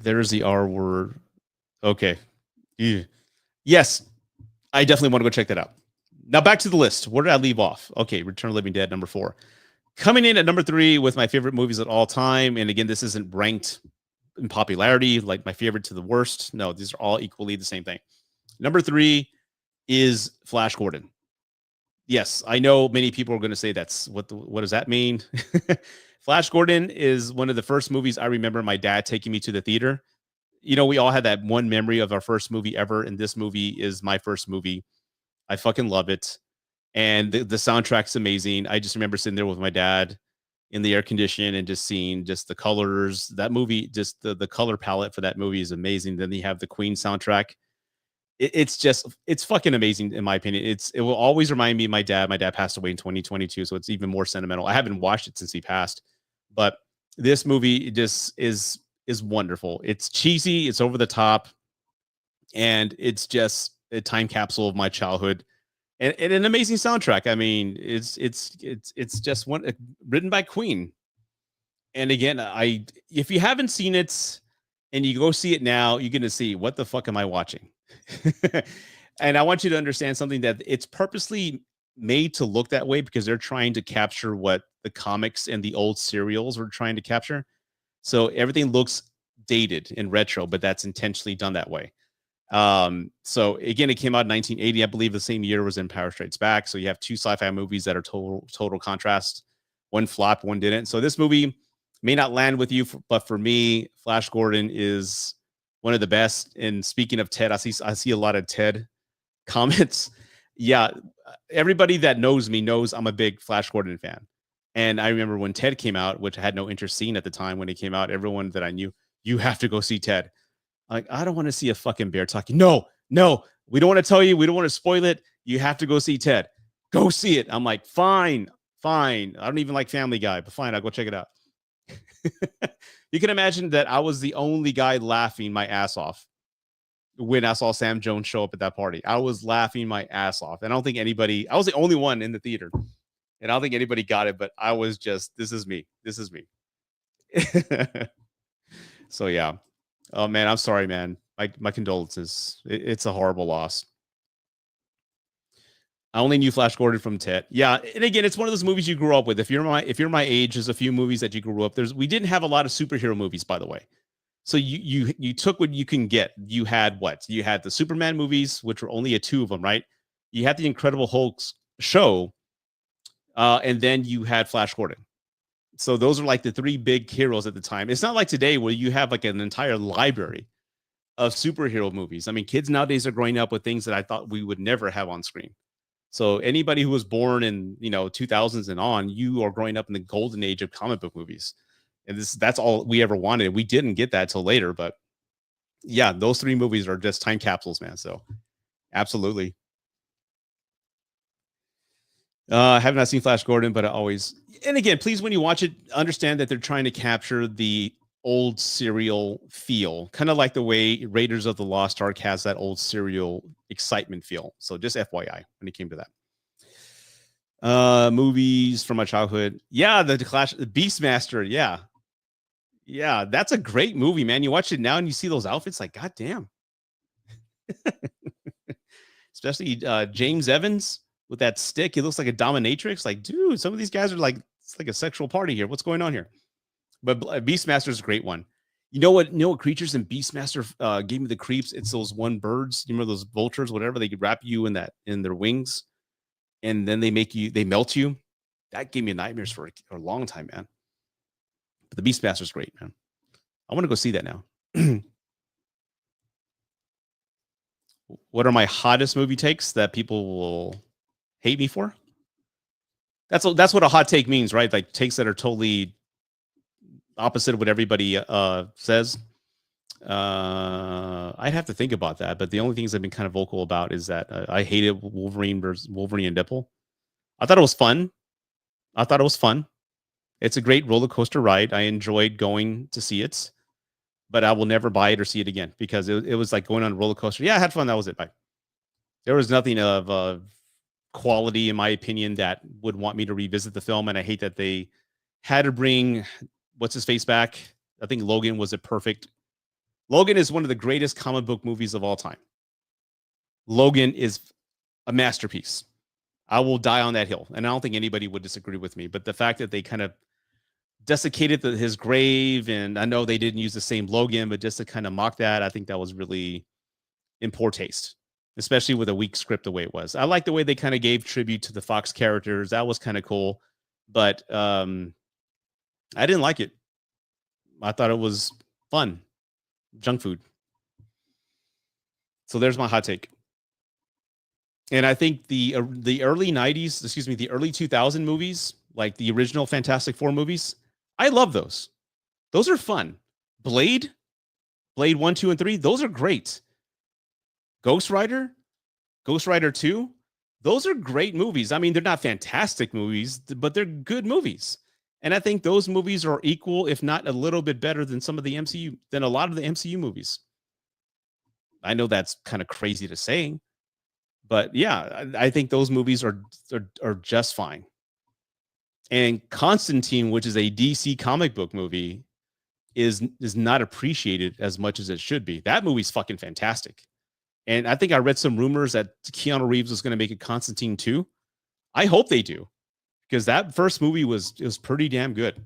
There's the R word. Okay. Ew. Yes, I definitely want to go check that out. Now back to the list. Where did I leave off? Okay, Return of the Living Dead, number 4. Coming in at number 3 with my favorite movies of all time. And again, this isn't ranked in popularity, like my favorite to the worst. No, these are all equally the same thing. Number 3 is Flash Gordon. Yes, I know many people are going to say what does that mean? Flash Gordon is one of the first movies I remember my dad taking me to the theater. We all had that one memory of our first movie ever, and this movie is my first movie. I fucking love it. And the soundtrack's amazing. I just remember sitting there with my dad in the air condition and just seeing just the colors. That movie, just the color palette for that movie is amazing. Then you have the Queen soundtrack. It's fucking amazing in my opinion. It will always remind me of my dad. My dad passed away in 2022, so it's even more sentimental. I haven't watched it since he passed, but this movie just is wonderful. It's cheesy, it's over the top, and it's just a time capsule of my childhood, and an amazing soundtrack. I mean, it's just written by Queen. And again, if you haven't seen it and you go see it now, you're gonna see, what the fuck am I watching? And I want you to understand something, that it's purposely made to look that way because they're trying to capture what the comics and the old serials were trying to capture. So everything looks dated and retro, but that's intentionally done that way. So again, it came out in 1980. I believe the same year was Empire Strikes Back. So you have 2 sci-fi movies that are total contrast. One flopped, one didn't. So this movie may not land with you, but for me, Flash Gordon is one of the best. And speaking of Ted, I see a lot of Ted comments. Yeah, everybody that knows me knows I'm a big Flash Gordon fan. And I remember when Ted came out, which I had no interest seeing at the time when it came out, everyone that I knew, you have to go see Ted. Like, I don't want to see a fucking bear talking. No, we don't want to tell you. We don't want to spoil it. You have to go see Ted. Go see it. I'm like, fine. I don't even like Family Guy, but fine, I'll go check it out. You can imagine that I was the only guy laughing my ass off when I saw Sam Jones show up at that party. I was laughing my ass off. And I was the only one in the theater. And I don't think anybody got it, but I was just, this is me. So yeah. Oh man, I'm sorry, man. My condolences. It's a horrible loss. I only knew Flash Gordon from Ted. Yeah, and again, it's one of those movies you grew up with. If you're my age, there's a few movies that you grew up. We didn't have a lot of superhero movies, by the way. So you took what you can get. You had what? You had the Superman movies, which were only two of them, right? You had the Incredible Hulk show, and then you had Flash Gordon. So those are like the three big heroes at the time. It's not like today where you have like an entire library of superhero movies. I mean, kids nowadays are growing up with things that I thought we would never have on screen. So anybody who was born in 2000s and on, you are growing up in the golden age of comic book movies, and that's all we ever wanted. We didn't get that till later, but yeah, those three movies are just time capsules, man. So absolutely. I have not seen Flash Gordon, but I always, and again, please, when you watch it, understand that they're trying to capture the old serial feel, kind of like the way Raiders of the Lost Ark has that old serial excitement feel. So just FYI when it came to that. Movies from my childhood. Yeah, the Clash, the Beastmaster. Yeah, that's a great movie, man. You watch it now and you see those outfits, like, goddamn. Especially James Evans with that stick. He looks like a dominatrix. Like, dude, some of these guys are like, it's like a sexual party here. What's going on here? But Beastmaster is a great one. You know what creatures in Beastmaster gave me the creeps? It's those one birds. You remember those vultures, whatever? They could wrap you in their wings, and then they melt you. That gave me nightmares for a long time, man. But the Beastmaster is great, man. I want to go see that now. What are my hottest movie takes that people will hate me for? That's what a hot take means, right? Like takes that are totally opposite of what everybody says. I'd have to think about that, but the only things I've been kind of vocal about is that I hated Wolverine versus Wolverine and Deadpool. I thought it was fun. It's a great roller coaster ride. I enjoyed going to see it, but I will never buy it or see it again because it was like going on a roller coaster. Yeah, I had fun. That was it. Bye. There was nothing of quality, in my opinion, that would want me to revisit the film. And I hate that they had to bring what's his face back. I think Logan was perfect. Logan is one of the greatest comic book movies of all time. Logan is a masterpiece. I will die on that hill. And I don't think anybody would disagree with me. But the fact that they kind of desiccated his grave, and I know they didn't use the same Logan, but just to kind of mock that, I think that was really in poor taste, especially with a weak script the way it was. I like the way they kind of gave tribute to the Fox characters. That was kind of cool. But I didn't like it. I thought it was fun. Junk food. So there's my hot take. And I think the early 90s, the early 2000 movies, like the original Fantastic Four movies, I love those. Those are fun. Blade 1, 2, and 3, those are great. Ghost Rider 2, those are great movies. I mean, they're not fantastic movies, but they're good movies. And I think those movies are equal, if not a little bit better than some of the MCU, than a lot of the MCU movies. I know that's kind of crazy to say, but yeah, I think those movies are just fine. And Constantine, which is a DC comic book movie, is not appreciated as much as it should be. That movie's fucking fantastic. And I think I read some rumors that Keanu Reeves was going to make a Constantine 2. I hope they do, because that first movie was pretty damn good.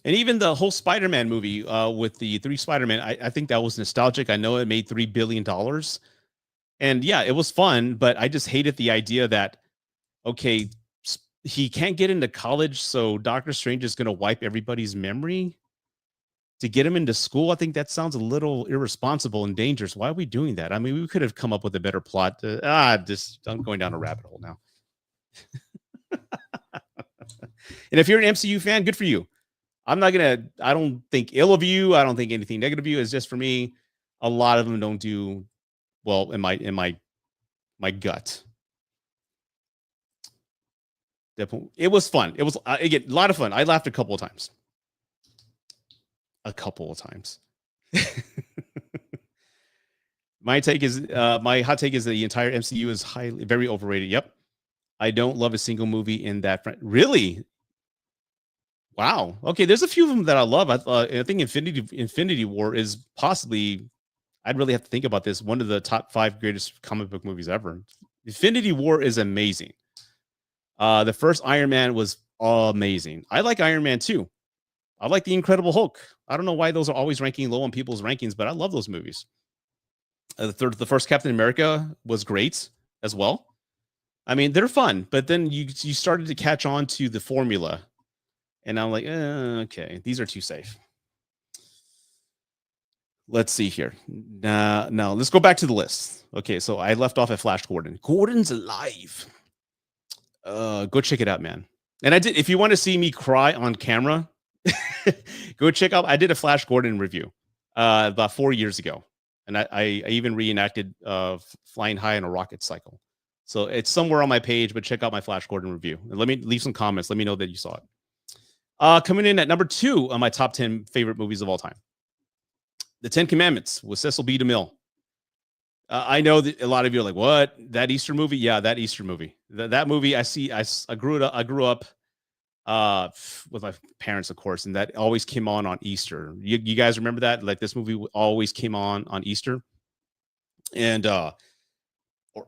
And even the whole Spider-Man movie with the 3 Spider-Man, I think that was nostalgic. I know it made $3 billion. And yeah, it was fun, but I just hated the idea that, okay, he can't get into college, so Doctor Strange is going to wipe everybody's memory to get him into school. I think that sounds a little irresponsible and dangerous. Why are we doing that? I mean, we could have come up with a better plot. I'm going down a rabbit hole now. And if you're an MCU fan, good for you. I don't think ill of you. I don't think anything negative of you. It's just, for me, a lot of them don't do well in my gut. Definitely. It was fun. It was, again, a lot of fun. I laughed a couple of times. My hot take is the entire MCU is very overrated. Yep. I don't love a single movie in that. Really? Wow. Okay. There's a few of them that I love. I think Infinity War is possibly, I'd really have to think about this, one of the top 5 greatest comic book movies ever. Infinity War is amazing. The first Iron Man was amazing. I like Iron Man 2. I like The Incredible Hulk. I don't know why those are always ranking low on people's rankings, but I love those movies. The first Captain America was great as well. I mean, they're fun, but then you started to catch on to the formula, and I'm like, okay, these are too safe. Let's see here. Now let's go back to the list. Okay, so I left off at Flash Gordon. Gordon's alive. Go check it out, man. And I did. If you want to see me cry on camera, go check out. I did a Flash Gordon review about 4 years ago, and I even reenacted flying high on a rocket cycle. So it's somewhere on my page, but check out my Flash Gordon review. And let me leave some comments. Let me know that you saw it. Coming in at number 2 on my top 10 favorite movies of all time, The Ten Commandments with Cecil B. DeMille. I know that a lot of you are like, "What? That Easter movie?" Yeah, that Easter movie. That movie. I grew up with my parents, of course, and that always came on Easter. You guys remember that? Like this movie always came on Easter, and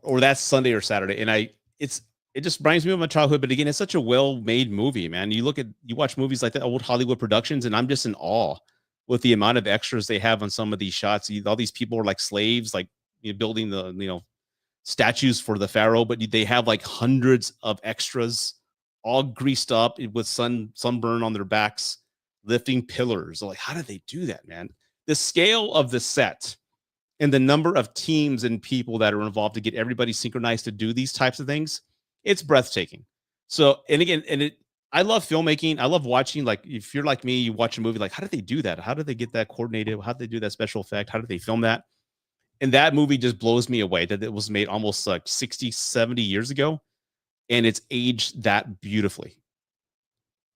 or that Sunday or Saturday. And it just reminds me of my childhood. But again, it's such a well-made movie, man. You watch movies like that, old Hollywood productions, and I'm just in awe with the amount of extras they have on some of these shots. All these people are like slaves, like building the statues for the pharaoh, but they have like hundreds of extras, all greased up with sunburn on their backs, lifting pillars. Like, how did they do that, man? The scale of the set and the number of teams and people that are involved to get everybody synchronized to do these types of things, it's breathtaking. So, and again, I love filmmaking. I love watching, like, if you're like me, you watch a movie, like, how did they do that? How did they get that coordinated? How did they do that special effect? How did they film that? And that movie just blows me away that it was made almost like 60, 70 years ago. And it's aged that beautifully.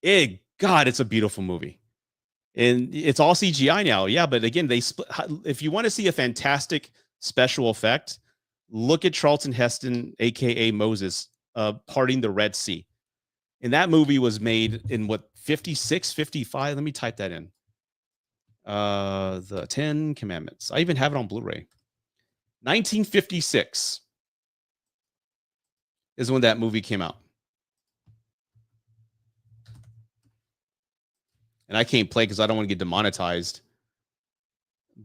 God, it's a beautiful movie. And it's all CGI now. Yeah, but again, if you want to see a fantastic special effect, look at Charlton Heston, aka Moses, parting the Red Sea. And that movie was made in what, 56, 55? Let me type that in. The 10 Commandments. I even have it on Blu-ray. 1956 is when that movie came out. And I can't play because I don't want to get demonetized.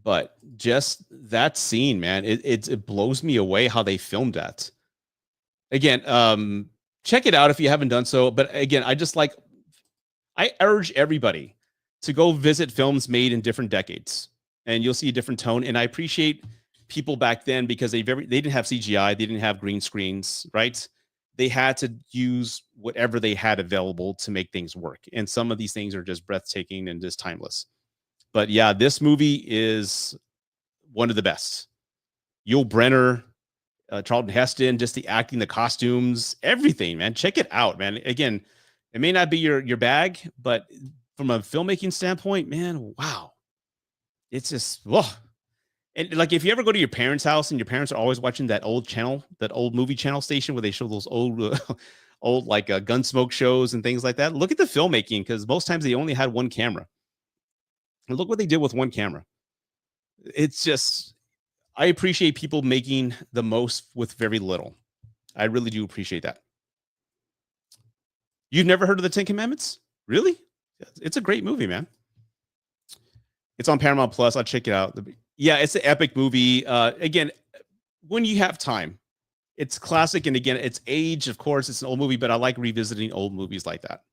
But just that scene, man, it blows me away how they filmed that. Again, check it out if you haven't done so. But again, I urge everybody to go visit films made in different decades, and you'll see a different tone. And I appreciate people back then because they didn't have CGI, they didn't have green screens, right? They had to use whatever they had available to make things work. And some of these things are just breathtaking and just timeless. But yeah, this movie is one of the best. Yul Brynner, Charlton Heston, just the acting, the costumes, everything, man. Check it out, man. Again, it may not be your bag, but from a filmmaking standpoint, man, wow. It's just, whoa. And like, if you ever go to your parents' house and your parents are always watching that old channel, that old movie channel station where they show those old, old like Gunsmoke shows and things like that, look at the filmmaking, because most times they only had one camera. And look what they did with one camera. It's just, I appreciate people making the most with very little. I really do appreciate that. You've never heard of the 10 Commandments? Really? It's a great movie, man. It's on Paramount Plus. I'll check it out. Yeah, it's an epic movie. Again, when you have time, it's classic. And again, it's age, of course, it's an old movie, but I like revisiting old movies like that.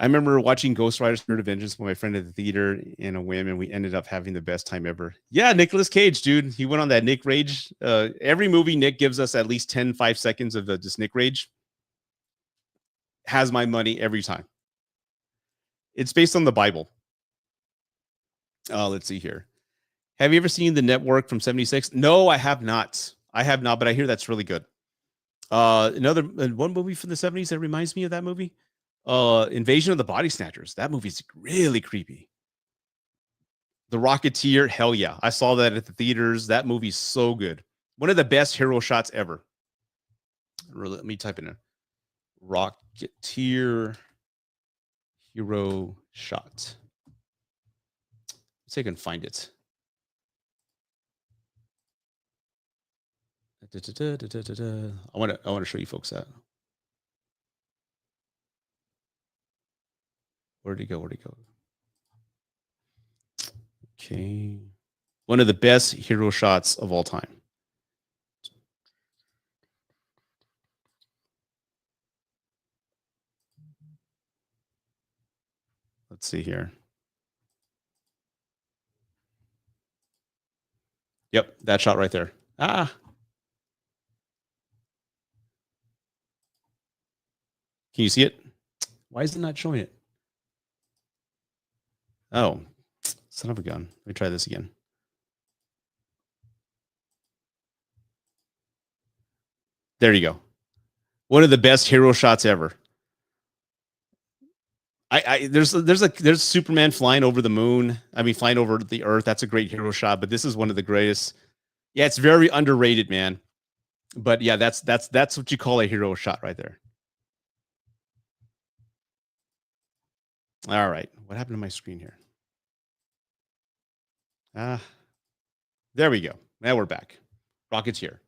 I remember watching Ghost Rider Spirit of Vengeance with my friend at the theater in a whim, and we ended up having the best time ever. Yeah, Nicolas Cage, dude. He went on that Nick Rage. Every movie Nick gives us at least 5 seconds of just Nick Rage. Has my money every time. It's based on the Bible. Let's see here. Have you ever seen The Network from 76? No, I have not. But I hear that's really good. One movie from the 70s that reminds me of that movie. Invasion of the Body Snatchers. That movie's really creepy. The Rocketeer, hell yeah. I saw that at the theaters. That movie's so good. One of the best hero shots ever. Let me type in Rocketeer hero shot. Let's see if I can find it. I want to show you folks that. Where'd he go? Where'd he go? Okay. One of the best hero shots of all time. Let's see here. Yep, that shot right there. Ah. Can you see it? Why is it not showing it? Oh, son of a gun. Let me try this again. There you go. One of the best hero shots ever. There's Superman flying over the moon. I mean, flying over the Earth. That's a great hero shot. But this is one of the greatest. Yeah, it's very underrated, man. But yeah, that's what you call a hero shot right there. All right, what happened to my screen here? There we go. Now we're back. Rocket's here.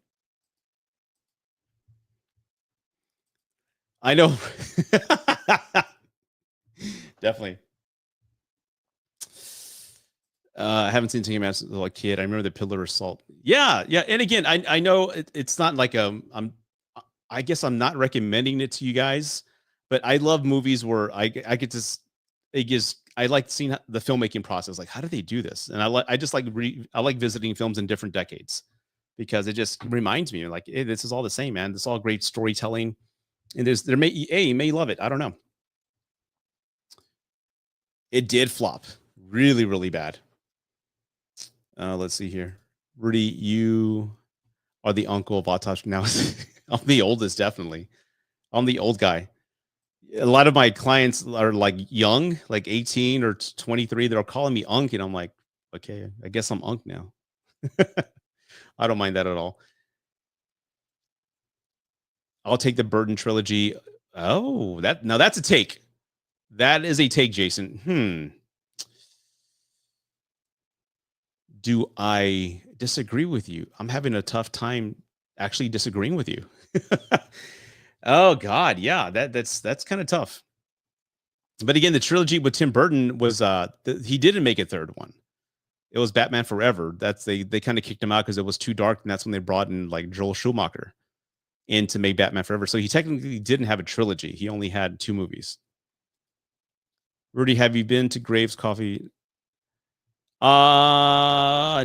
I know. Definitely. I haven't seen Tinker Mass as a kid. I remember the Pillar of Salt. Yeah. And again, I know it's not like I guess I'm not recommending it to you guys, but I love movies where I get to. I like seeing the filmmaking process. Like, how do they do this? And I like visiting films in different decades because it just reminds me like, hey, this is all the same, man. This is all great storytelling, and you may love it. I don't know. It did flop really, really bad. Let's see here. Rudy, you are the uncle of Autosh now. I'm the oldest, definitely. I'm the old guy. A lot of my clients are like young, like 18 or 23. They're calling me Unk, and I'm like, okay, I guess I'm Unk now. I don't mind that at all. I'll take the Burton trilogy. Oh, that's a take. That is a take, Jason. Do I disagree with you? I'm having a tough time actually disagreeing with you. Oh God, yeah, that's kind of tough. But again, the trilogy with Tim Burton was he didn't make a third one. It was Batman Forever. They kind of kicked him out because it was too dark, and that's when they brought in like Joel Schumacher in to make Batman Forever. So he technically didn't have a trilogy. He only had 2 movies. Rudy, have you been to Graves Coffee? No.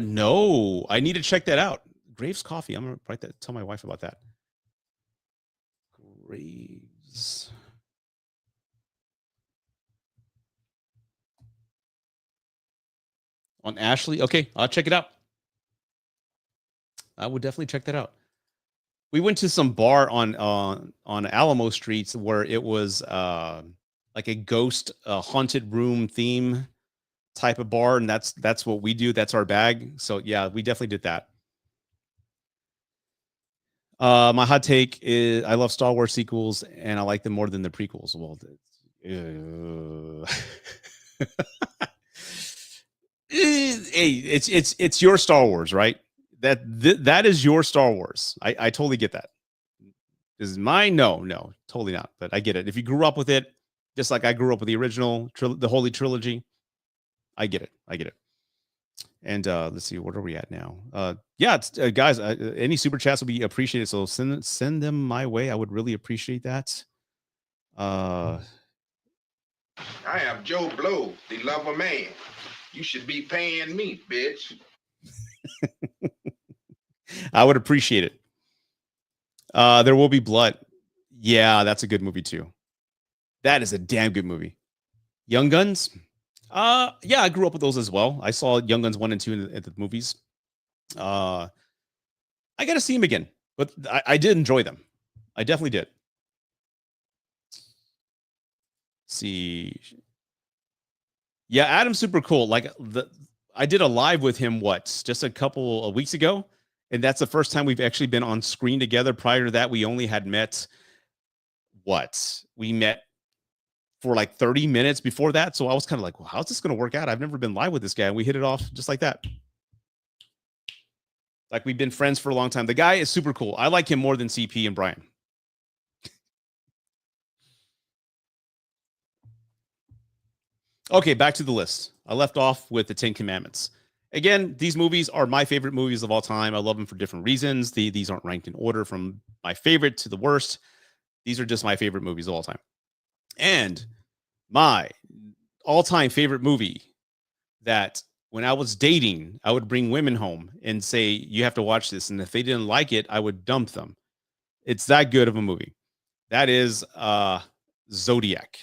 I need to check that out. Graves Coffee. I'm gonna tell my wife about that. Graves. On Ashley. Okay, I'll check it out. I would definitely check that out. We went to some bar on Alamo Streets where it was like a ghost haunted room theme type of bar, and that's what we do. That's our bag. So yeah, we definitely did that. My hot take is I love Star Wars sequels and I like them more than the prequels. Well, hey, it's your Star Wars, right? That is your Star Wars. I totally get that. Is mine? No, totally not. But I get it. If you grew up with it, just like I grew up with the original, the Holy Trilogy, I get it. And let's see, what are we at now? Yeah, guys, any super chats will be appreciated. So send them my way. I would really appreciate that. I am Joe Blow, the lover man. You should be paying me, bitch. I would appreciate it. There Will Be Blood. Yeah, that's a good movie too. That is a damn good movie. Young Guns. Yeah, I grew up with those as well. I saw Young Guns 1 and 2 at the movies. I got to see them again, but I did enjoy them. I definitely did. See. Yeah, Adam's super cool. Like I did a live with him just a couple of weeks ago, and that's the first time we've actually been on screen together. Prior to that, we only had met we met for like 30 minutes before that. So I was kind of like, well, how's this going to work out? I've never been live with this guy. And we hit it off just like that. Like we've been friends for a long time. The guy is super cool. I like him more than CP and Brian. Okay, back to the list. I left off with the 10 Commandments. Again, these movies are my favorite movies of all time. I love them for different reasons. These aren't ranked in order from my favorite to the worst. These are just my favorite movies of all time. And my all-time favorite movie that when I was dating, I would bring women home and say, you have to watch this. And if they didn't like it, I would dump them. It's that good of a movie. That is Zodiac.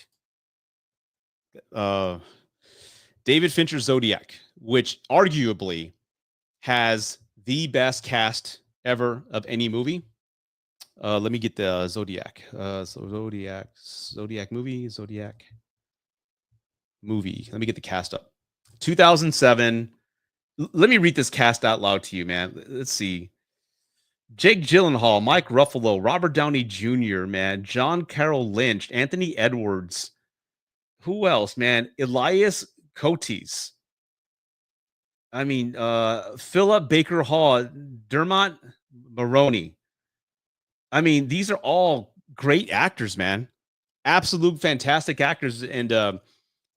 David Fincher's Zodiac, which arguably has the best cast ever of any movie. Let me get the Zodiac. Zodiac movie. Let me get the cast up. 2007. Let me read this cast out loud to you, man. Let's see. Jake Gyllenhaal, Mike Ruffalo, Robert Downey Jr., man, John Carroll Lynch, Anthony Edwards. Who else, man? Elias Coates. I mean, Philip Baker Hall, Dermot Mulroney. I mean, these are all great actors, man. Absolute fantastic actors. And a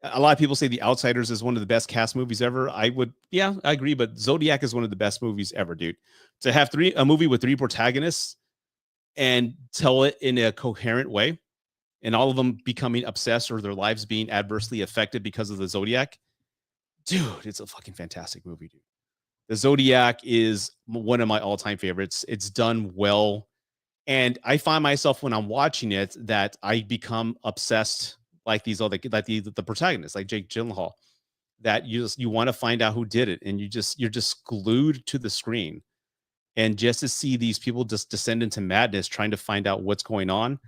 lot of people say The Outsiders is one of the best cast movies ever. I agree, but Zodiac is one of the best movies ever, dude. To have a movie with 3 protagonists and tell it in a coherent way, and all of them becoming obsessed or their lives being adversely affected because of the Zodiac. Dude, it's a fucking fantastic movie, dude. The Zodiac is one of my all-time favorites. It's done well. And I find myself when I'm watching it that I become obsessed like these other, like the protagonists, like Jake Gyllenhaal, that you want to find out who did it. And you're just glued to the screen. And just to see these people just descend into madness, trying to find out what's going on,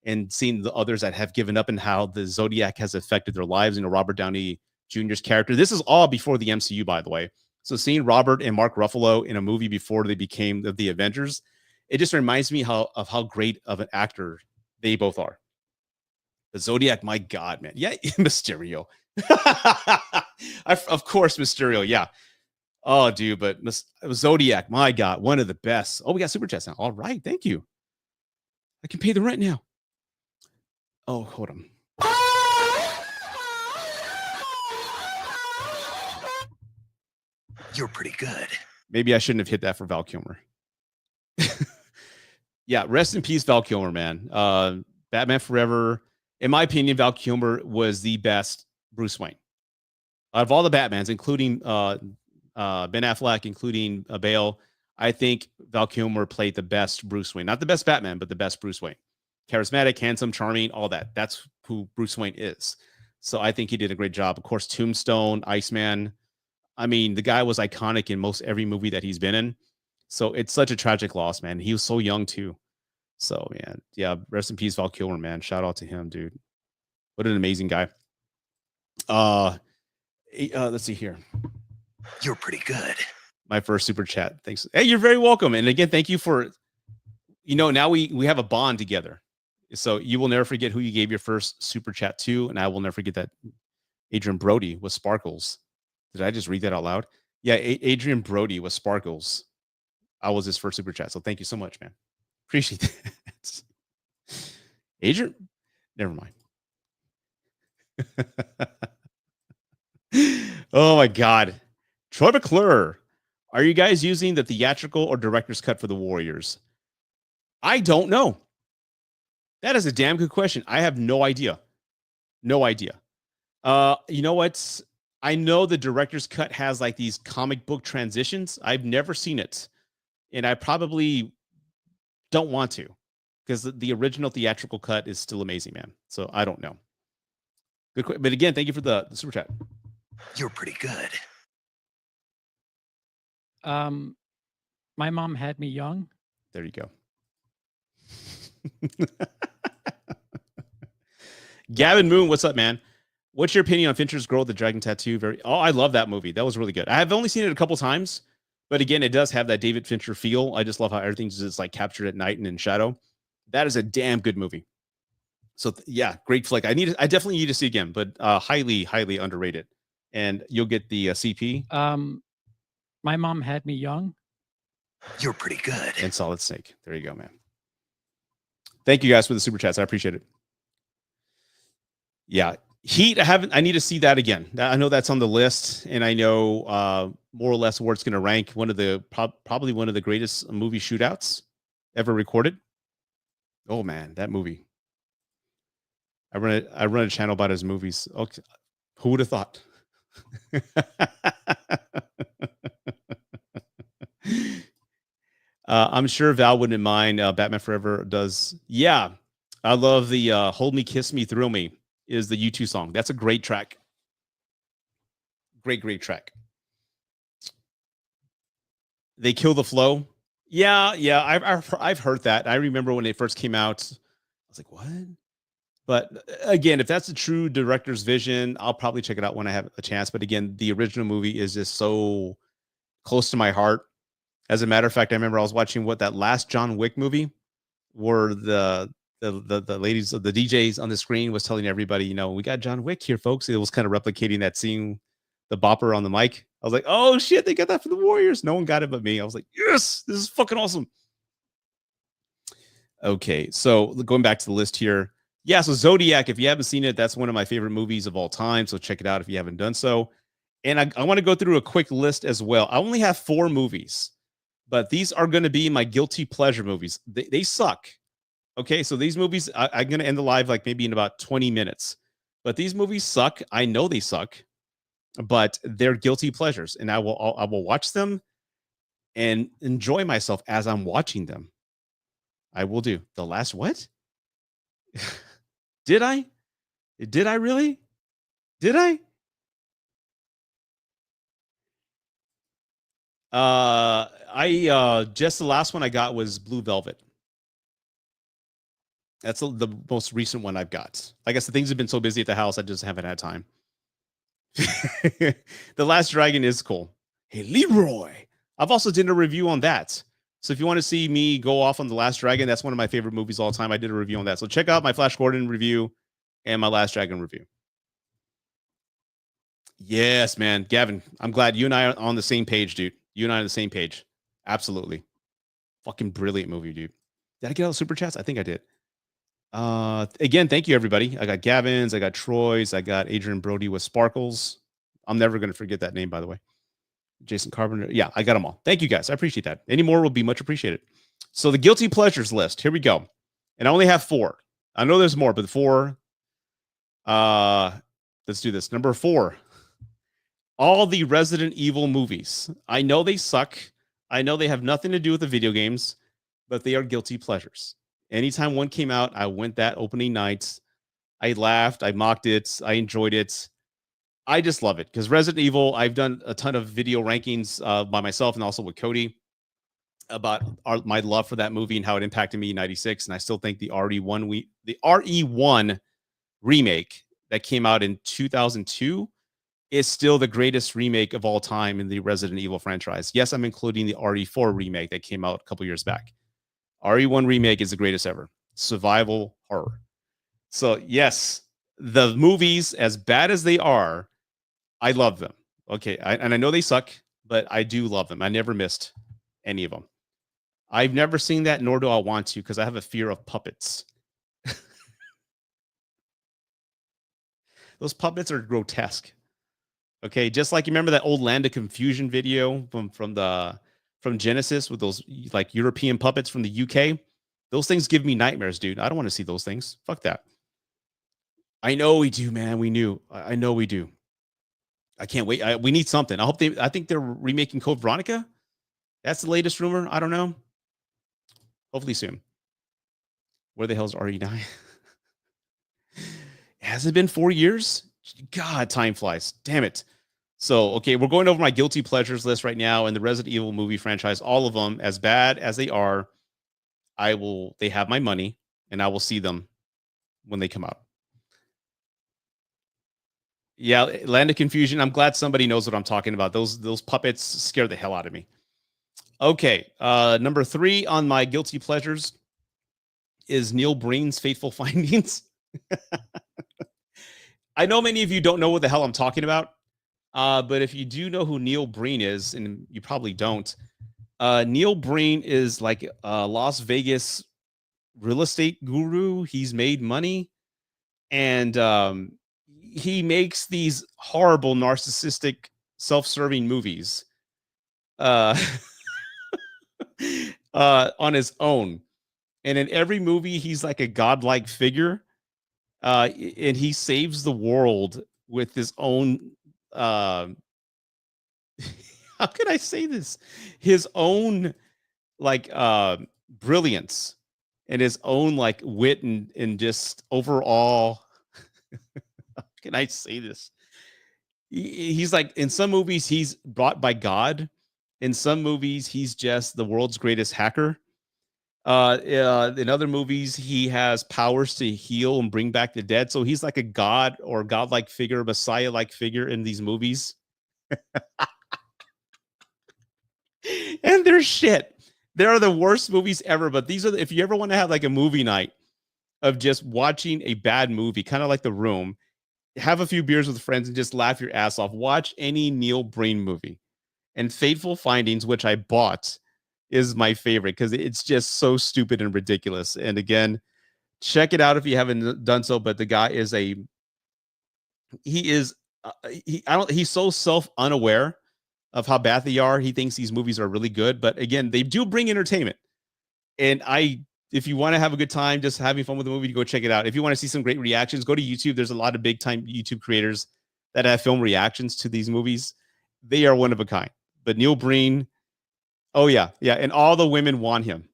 and seeing the others that have given up and how the Zodiac has affected their lives. Robert Downey Jr.'s character. This is all before the MCU, by the way. So seeing Robert and Mark Ruffalo in a movie before they became the Avengers, it just reminds me of how great of an actor they both are. The Zodiac, my God, man. Yeah, Mysterio. Of course, Mysterio. Yeah. Oh, dude, but Zodiac, my God, one of the best. Oh, we got super chats now. All right, thank you. I can pay the rent now. Oh, hold on. You're pretty good. Maybe I shouldn't have hit that for Val Kilmer. Yeah, rest in peace, Val Kilmer, man. Batman Forever. In my opinion, Val Kilmer was the best Bruce Wayne. Out of all the Batmans, including Ben Affleck, including Bale, I think Val Kilmer played the best Bruce Wayne. Not the best Batman, but the best Bruce Wayne. Charismatic, handsome, charming, all that. That's who Bruce Wayne is. So I think he did a great job. Of course, Tombstone, Iceman. I mean, the guy was iconic in most every movie that he's been in. So it's such a tragic loss, man. He was so young too. So, man, yeah, rest in peace, Val Kilmer, man. Shout out to him, dude. What an amazing guy. Let's see here. You're pretty good. My first super chat. Thanks. Hey, you're very welcome. And again, thank you for, now we have a bond together. So you will never forget who you gave your first super chat to. And I will never forget that Adrian Brody with Sparkles. Did I just read that out loud? Yeah, Adrian Brody with Sparkles. I was his first super chat. So thank you so much, man. Appreciate that. Adrian? Never mind. Oh my God. Troy McClure. Are you guys using the theatrical or director's cut for the Warriors? I don't know. That is a damn good question. I have no idea. No idea. You know what? I know the director's cut has like these comic book transitions. I've never seen it. And I probably don't want to, because the original theatrical cut is still amazing, man. So I don't know. Good, but again, thank you for the super chat. You're pretty good. My mom had me young. There you go. Gavin Moon, what's up, man? What's your opinion on Fincher's Girl with the Dragon Tattoo? I love that movie. That was really good. I have only seen it a couple times, but again, it does have that David Fincher feel. I just love how everything's just like captured at night and in shadow. That is a damn good movie. So yeah, great flick. I definitely need to see again, but highly, highly underrated. And you'll get the CP. My mom had me young. You're pretty good. And Solid Snake. There you go, man. Thank you guys for the super chats. I appreciate it. Yeah. Heat, I need to see that again. I know that's on the list, and I know more or less where it's going to rank. One of the probably one of the greatest movie shootouts ever recorded. Oh man, that movie. I run a channel about his movies. Okay, who would have thought? I'm sure Val wouldn't mind. Batman Forever does. Yeah, I love the "Hold Me, Kiss Me, Thrill Me" is the U2 song. That's a great track. Great track. They kill the flow. Yeah. I've heard that. I remember when it first came out. I was like, what? But again, if that's a true director's vision, I'll probably check it out when I have a chance. But again, the original movie is just so close to my heart. As a matter of fact, I remember I was watching that last John Wick movie, where the ladies, the DJs on the screen was telling everybody, we got John Wick here, folks. It was kind of replicating that scene, the bopper on the mic. I was like, oh shit, they got that for the Warriors. No one got it but me. I was like, yes, this is fucking awesome. Okay, so going back to the list here. Yeah, so Zodiac, if you haven't seen it, that's one of my favorite movies of all time. So check it out if you haven't done so. And I want to go through a quick list as well. I only have 4 movies, but these are going to be my guilty pleasure movies. They suck. Okay, so these movies, I'm going to end the live like maybe in about 20 minutes. But these movies suck. I know they suck, but they're guilty pleasures. And I will watch them and enjoy myself as I'm watching them. I will do. The last what? Did I? Did I really? Did I? Just the last one I got was Blue Velvet. That's the most recent one I've got. I guess the things have been so busy at the house, I just haven't had time. The Last Dragon is cool. Hey, Leroy. I've also did a review on that. So if you want to see me go off on The Last Dragon, that's one of my favorite movies all time. I did a review on that. So check out my Flash Gordon review and my Last Dragon review. Yes, man. Gavin, I'm glad you and I are on the same page, dude. You and I are on the same page. Absolutely. Fucking brilliant movie, dude. Did I get all the super chats? I think I did. Again, thank you, everybody. I got Gavin's, I got Troy's, I got Adrian Brody with Sparkles. I'm never going to forget that name, by the way. Jason Carpenter. Yeah, I got them all. Thank you, guys. I appreciate that. Any more will be much appreciated. So the guilty pleasures list. Here we go. And I only have 4. I know there's more, but 4. Let's do this. Number 4. All the Resident Evil movies. I know they suck. I know they have nothing to do with the video games, but they are guilty pleasures. Anytime one came out, I went that opening night. I laughed. I mocked it. I enjoyed it. I just love it because Resident Evil, I've done a ton of video rankings by myself and also with Cody about my love for that movie and how it impacted me in 96. And I still think the RE1 remake that came out in 2002 is still the greatest remake of all time in the Resident Evil franchise. Yes, I'm including the RE4 remake that came out a couple years back. RE1 remake is the greatest ever. Survival horror. So yes, the movies, as bad as they are, I love them. Okay, and I know they suck, but I do love them. I never missed any of them. I've never seen that, nor do I want to, because I have a fear of puppets. Those puppets are grotesque. Okay, just like you remember that old Land of Confusion video from Genesis with those like European puppets from the UK. Those things give me nightmares, dude. I don't want to see those things. Fuck that. I know we do, man. We knew. I know we do. I can't wait. We need something. I think they're remaking Code Veronica. That's the latest rumor. I don't know. Hopefully soon. Where the hell is RE9? Has it been 4 years? God, time flies. Damn it. So, okay, we're going over my guilty pleasures list right now in the Resident Evil movie franchise. All of them, as bad as they are, they have my money, and I will see them when they come out. Yeah, Land of Confusion. I'm glad somebody knows what I'm talking about. Those puppets scare the hell out of me. Okay, number 3 on my guilty pleasures is Neil Breen's Fateful Findings. I know many of you don't know what the hell I'm talking about, but if you do know who Neil Breen is, and you probably don't, Neil Breen is like a Las Vegas real estate guru. He's made money, and he makes these horrible narcissistic self-serving movies uh on his own, and in every movie he's like a godlike figure, and he saves the world with his own how can I say this, his own like brilliance and his own like wit and just overall how can I say this, he's like in some movies he's brought by God, in some movies he's just the world's greatest hacker, in other movies he has powers to heal and bring back the dead, so he's like a god or godlike figure, messiah like figure in these movies. And they're shit. They're the worst movies ever, but these are if you ever want to have like a movie night of just watching a bad movie, kind of like The Room, have a few beers with friends and just laugh your ass off. Watch any Neil Breen movie. And Fateful Findings, which I bought, is my favorite because it's just so stupid and ridiculous. And again, check it out if you haven't done so. But the guy is he's so self-unaware of how bad they are. He thinks these movies are really good, but again, they do bring entertainment. And if you want to have a good time just having fun with the movie, go check it out. If you want to see some great reactions, go to YouTube. There's a lot of big time YouTube creators that have film reactions to these movies. They are one of a kind. But Neil Breen, oh yeah, and all the women want him.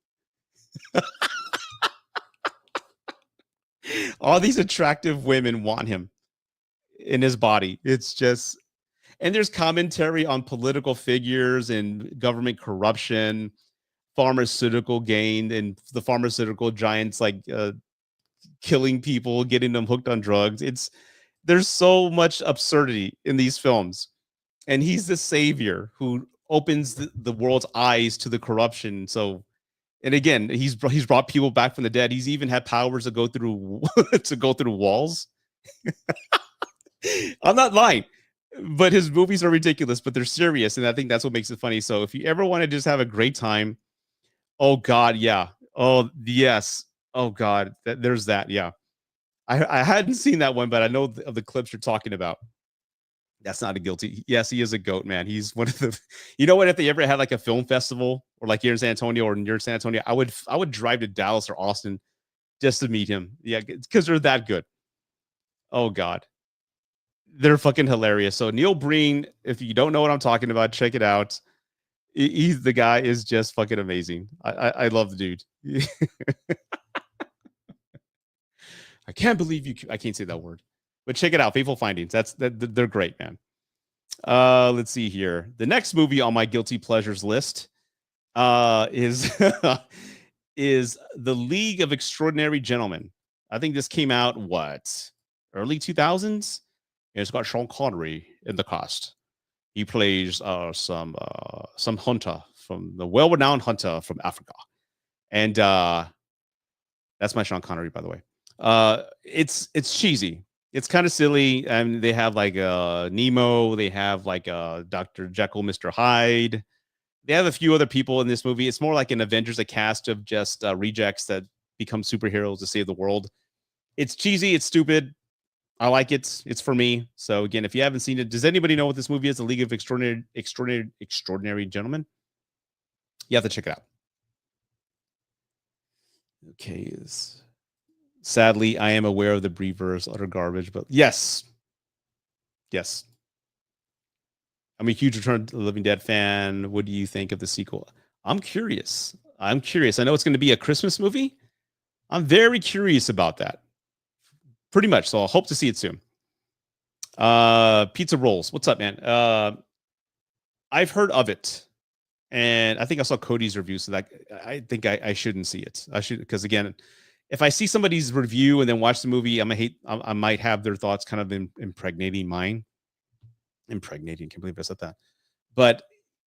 All these attractive women want him in his body. It's just, and there's commentary on political figures and government corruption, pharmaceutical gain, and the pharmaceutical giants like killing people, getting them hooked on drugs. There's so much absurdity in these films, and he's the savior who opens the world's eyes to the corruption. So, and again, he's brought people back from the dead. He's even had powers to go through to go through walls. I'm not lying, but his movies are ridiculous, but they're serious, and I think that's what makes it funny. So if you ever want to just have a great time, oh God, yeah, oh yes, oh God, there's that, yeah. I hadn't seen that one, but I know of the clips you're talking about. That's not a guilty. Yes, he is a goat, man. He's one of the. You know what? If they ever had like a film festival, or like here in San Antonio or near San Antonio, I would drive to Dallas or Austin just to meet him. Yeah, because they're that good. Oh God. They're fucking hilarious. So Neil Breen, if you don't know what I'm talking about, check it out. He's the guy is just fucking amazing. I love the dude. I can't believe you. I can't say that word, but check it out. Fateful Findings. They're great, man. Let's see here. The next movie on my guilty pleasures list is is The League of Extraordinary Gentlemen. I think this came out early 2000s. It's got Sean Connery in the cast. He plays some hunter from the well-renowned hunter from Africa, and that's my Sean Connery, by the way. It's cheesy. It's kind of silly, and they have like Nemo. They have like Dr. Jekyll, Mr. Hyde. They have a few other people in this movie. It's more like an Avengers, a cast of just rejects that become superheroes to save the world. It's cheesy. It's stupid. I like it. It's for me. So again, if you haven't seen it, does anybody know what this movie is? The League of Extraordinary Gentlemen. You have to check it out. Okay. Sadly, I am aware of the Breevers, utter garbage, but yes. I'm a huge Return to the Living Dead fan. What do you think of the sequel? I'm curious. I know it's going to be a Christmas movie. I'm very curious about that. Pretty much. So I'll hope to see it soon. Pizza Rolls. What's up, man? I've heard of it. And I think I saw Cody's review. So that I think I shouldn't see it. I should, because again, if I see somebody's review and then watch the movie, I might have their thoughts kind of impregnating mine. Impregnating. Can't believe I said that. But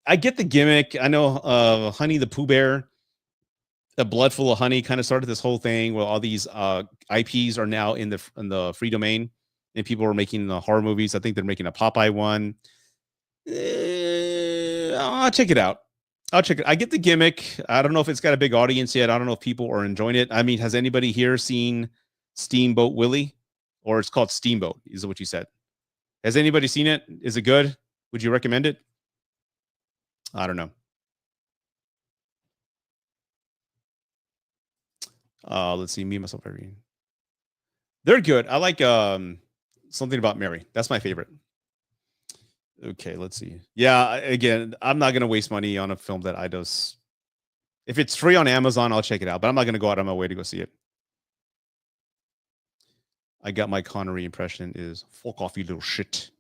I get the gimmick. I know Honey the Pooh Bear, A Blood Full of Honey, kind of started this whole thing where all these IPs are now in the free domain, and people are making the horror movies. I think they're making a Popeye one. I'll check it out. I'll check it. I get the gimmick. I don't know if it's got a big audience yet. I don't know if people are enjoying it. I mean, has anybody here seen Steamboat Willie? or it's called Steamboat, is what you said. Has anybody seen it? Is it good? Would you recommend it? I don't know. Let's see. Me, myself, everything. They're good. I like Something About Mary. That's my favorite. Okay, let's see. Yeah, again, I'm not gonna waste money on a film that I just. If it's free on Amazon, I'll check it out. But I'm not gonna go out of my way to go see it. I got my Connery impression is fuck off, you little shit.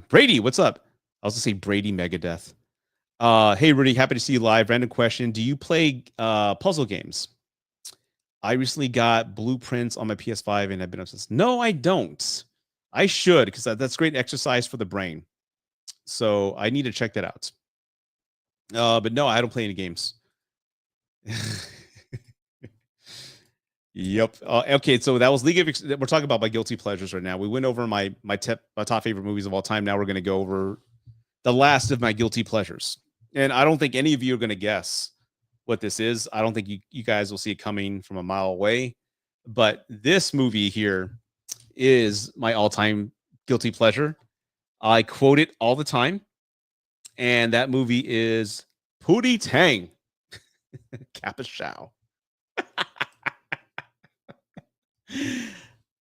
Brady, what's up? I was gonna say Brady Megadeth. Hey Rudy, happy to see you live. Random question: do you play puzzle games? I recently got Blueprints on my PS5 and I've been obsessed. No, I don't. I should, because that's great exercise for the brain. So I need to check that out. But no, I don't play any games. Yep. Okay, so that was we're talking about my guilty pleasures right now. We went over my top favorite movies of all time. Now we're going to go over the last of my guilty pleasures. And I don't think any of you are going to guess what this is. I don't think you guys will see it coming from a mile away. But this movie here is my all-time guilty pleasure. I quote it all the time. And that movie is Pootie Tang. Capichow.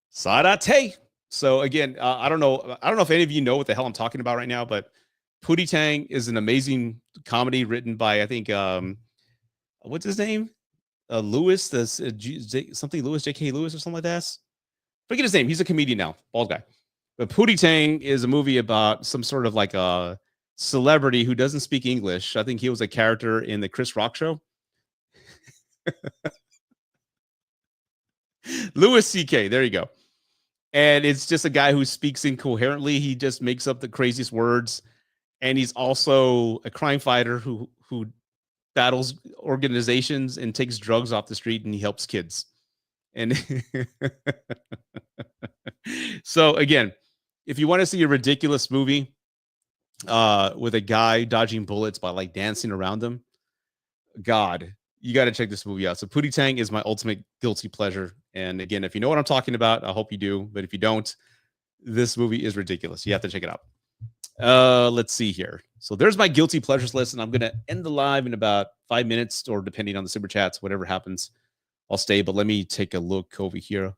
Sarate. So again, I don't know if any of you know what the hell I'm talking about right now, but Pootie Tang is an amazing comedy written by, I think, what's his name? Lewis, something Lewis, J.K. Lewis or something like that. Forget his name. He's a comedian now, bald guy. But Pootie Tang is a movie about some sort of like a celebrity who doesn't speak English. I think he was a character in the Chris Rock show. Louis C.K. There you go. And it's just a guy who speaks incoherently. He just makes up the craziest words. And he's also a crime fighter who battles organizations and takes drugs off the street, and he helps kids. And so again, if you want to see a ridiculous movie with a guy dodging bullets by like dancing around them, God, you got to check this movie out. So Pootie Tang is my ultimate guilty pleasure. And again, if you know what I'm talking about, I hope you do. But if you don't, this movie is ridiculous. You have to check it out. Let's see here. So there's my guilty pleasures list, and I'm going to end the live in about 5 minutes, or depending on the super chats, whatever happens, I'll stay. But let me take a look over here.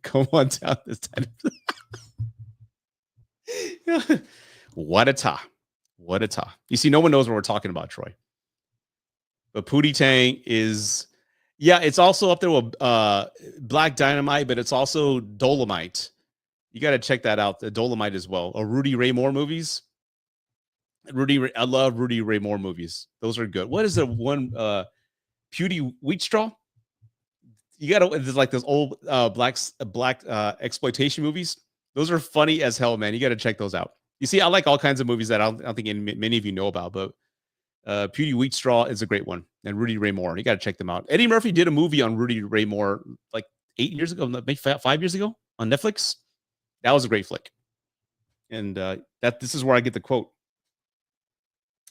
Come on down this time. What a ta. What a ta. You see, no one knows what we're talking about, Troy. But Pootie Tang is, yeah, it's also up there with Black Dynamite, but it's also Dolomite. You got to check that out. The Dolomite as well. Or Rudy Ray Moore movies. I love Rudy Ray Moore movies. Those are good. What is the one? Pewdie Wheat Straw. You got to, there's like those old black exploitation movies. Those are funny as hell, man. You got to check those out. You see, I like all kinds of movies that I don't think many of you know about, but Pewdie Wheat Straw is a great one. And Rudy Ray Moore. You got to check them out. Eddie Murphy did a movie on Rudy Ray Moore like 8 years ago, maybe 5 years ago on Netflix. That was a great flick. And this is where I get the quote.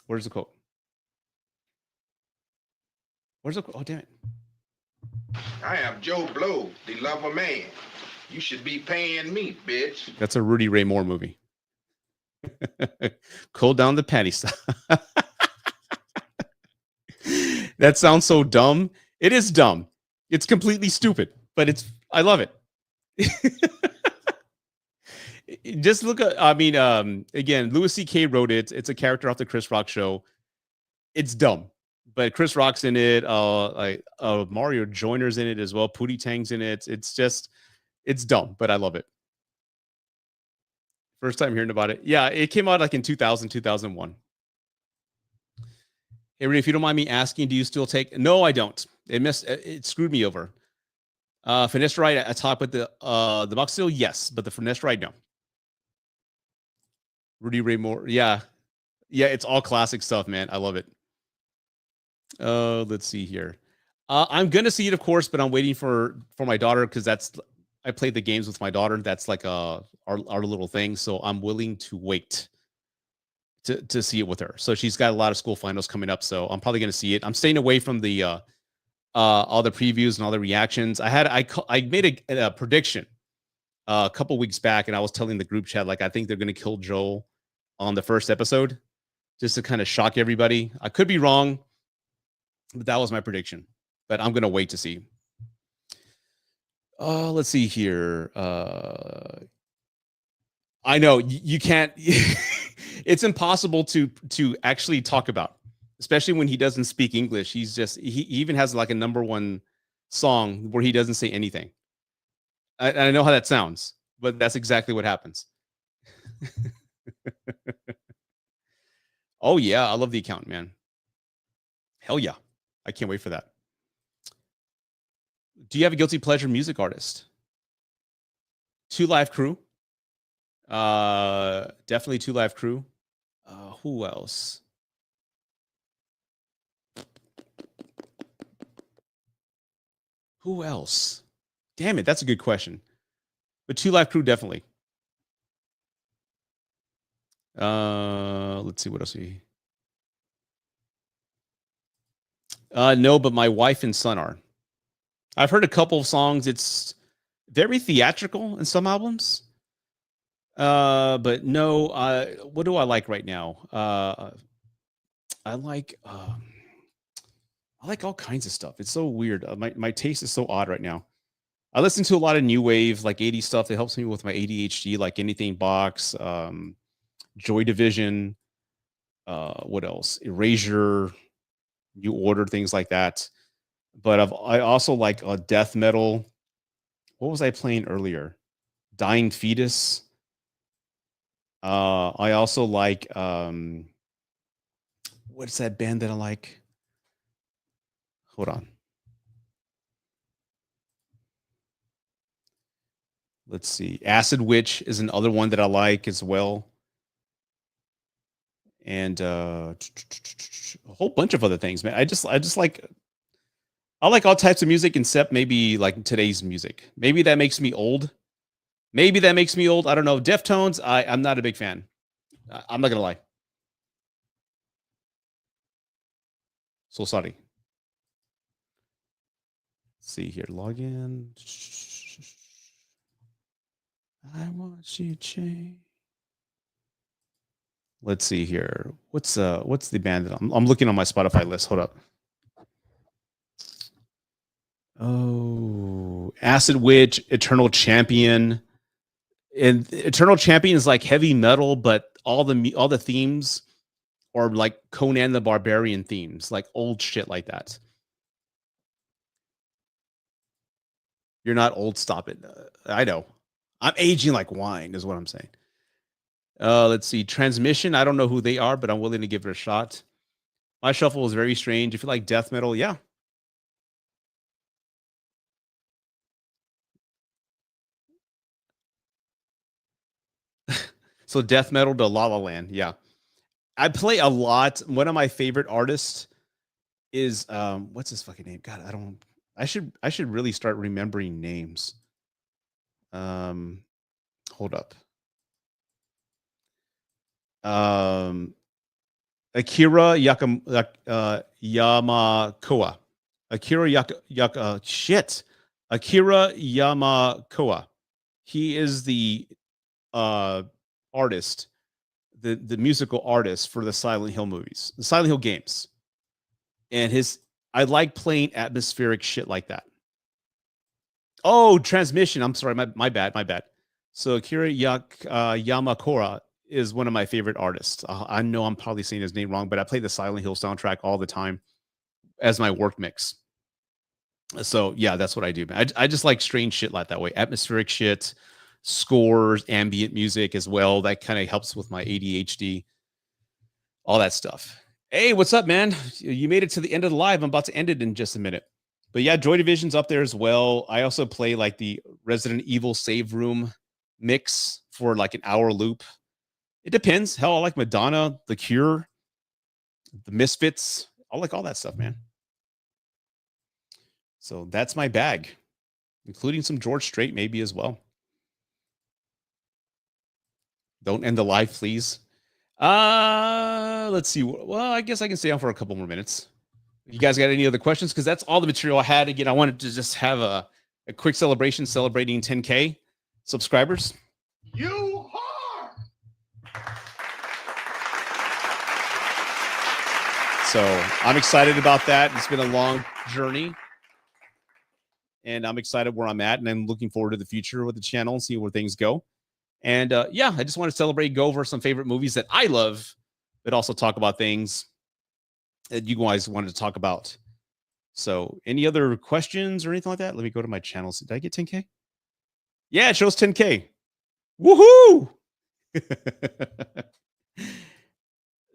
Where's the quote? Where's the quote? Oh, damn it. I am Joe Blow, the lover man. You should be paying me, bitch. That's a Rudy Ray Moore movie. Cool down the panty style. That sounds so dumb. It is dumb. It's completely stupid, but I love it. Just look at, again, Louis C.K. wrote it. It's a character off the Chris Rock show. It's dumb, but Chris Rock's in it. Mario Joyner's in it as well. Pootie Tang's in it. It's dumb, but I love it. First time hearing about it. Yeah, it came out like in 2000, 2001. Hey, Rudy, if you don't mind me asking, do you still take? No, I don't. It screwed me over. Finasteride, I talk with the Moxil, yes, but the Finasteride, no. Rudy Ray Moore, yeah, it's all classic stuff, man. I love it. Let's see here. I'm gonna see it, of course, but I'm waiting for my daughter, because I played the games with my daughter. That's like our little thing, so I'm willing to wait. to see it with her. So she's got a lot of school finals coming up. So I'm probably going to see it. I'm staying away from the all the previews and all the reactions. I made a prediction a couple weeks back, and I was telling the group chat like I think they're going to kill Joel on the first episode, just to kind of shock everybody. I could be wrong, but that was my prediction. But I'm going to wait to see. Let's see here. I know you can't. It's impossible to actually talk about, especially when he doesn't speak English. He even has like a #1 song where he doesn't say anything. I know how that sounds, but that's exactly what happens. Oh yeah, I love The Accountant, man. Hell yeah, I can't wait for that. Do you have a guilty pleasure music artist? 2 Live Crew. Definitely 2 Live Crew. Who else? Who else? Damn it, that's a good question. But 2 Live Crew, definitely. Let's see what else we. No, but my wife and son are. I've heard a couple of songs. It's very theatrical in some albums. But no, what do I like right now? I like all kinds of stuff. It's so weird. My taste is so odd right now. I listen to a lot of new wave, like 80s stuff that helps me with my ADHD, like Anything Box, Joy Division, what else? Erasure, New Order, things like that. But I also like death metal. What was I playing earlier? Dying Fetus. I also like what's that band that I like? Hold on. Let's see. Acid Witch is another one that I like as well. And a whole bunch of other things, man. I just like I like all types of music except maybe like today's music. Maybe that makes me old. I don't know. Deftones, I'm not a big fan. I'm not gonna lie. So sorry. Let's see here. Log in. I want you to change. Let's see here. What's the band that I'm looking on my Spotify list? Hold up. Oh, Acid Witch, Eternal Champion. And Eternal Champion is like heavy metal, but all the themes are like Conan the Barbarian themes, like old shit like that. You're not old, stop it. I know. I'm aging like wine, is what I'm saying. Let's see. Transmission. I don't know who they are, but I'm willing to give it a shot. My shuffle is very strange. If you like death metal, yeah. So death metal to La La Land, yeah. I play a lot. One of my favorite artists is what's his fucking name? God, I should really start remembering names. Hold up. Akira Yamakoa. Akira Yamakoa. He is the artist, the musical artist for the Silent Hill movies, the Silent Hill games. And I like playing atmospheric shit like that. Oh, Transmission. I'm sorry, my bad. So Akira Yamakura is one of my favorite artists. I know I'm probably saying his name wrong, but I play the Silent Hill soundtrack all the time as my work mix. So yeah, that's what I do. I just like strange shit like that way. Atmospheric shit, scores, ambient music as well. That kind of helps with my ADHD, all that stuff. Hey, what's up, man? You made it to the end of the live. I'm about to end it in just a minute. But yeah, Joy Division's up there as well. I also play like the Resident Evil Save Room mix for like an hour loop. It depends. Hell, I like Madonna, The Cure, The Misfits. I like all that stuff, man. So that's my bag, including some George Strait maybe as well. Don't end the live, please. Let's see. Well, I guess I can stay on for a couple more minutes. You guys got any other questions? Because that's all the material I had. Again, I wanted to just have a quick celebration celebrating 10K subscribers. You whore! So I'm excited about that. It's been a long journey. And I'm excited where I'm at. And I'm looking forward to the future with the channel and see where things go. And yeah, I just want to celebrate, go over some favorite movies that I love, but also talk about things that you guys wanted to talk about. So any other questions or anything like that? Let me go to my channels. Did I get 10K? Yeah, it shows 10K. Woohoo!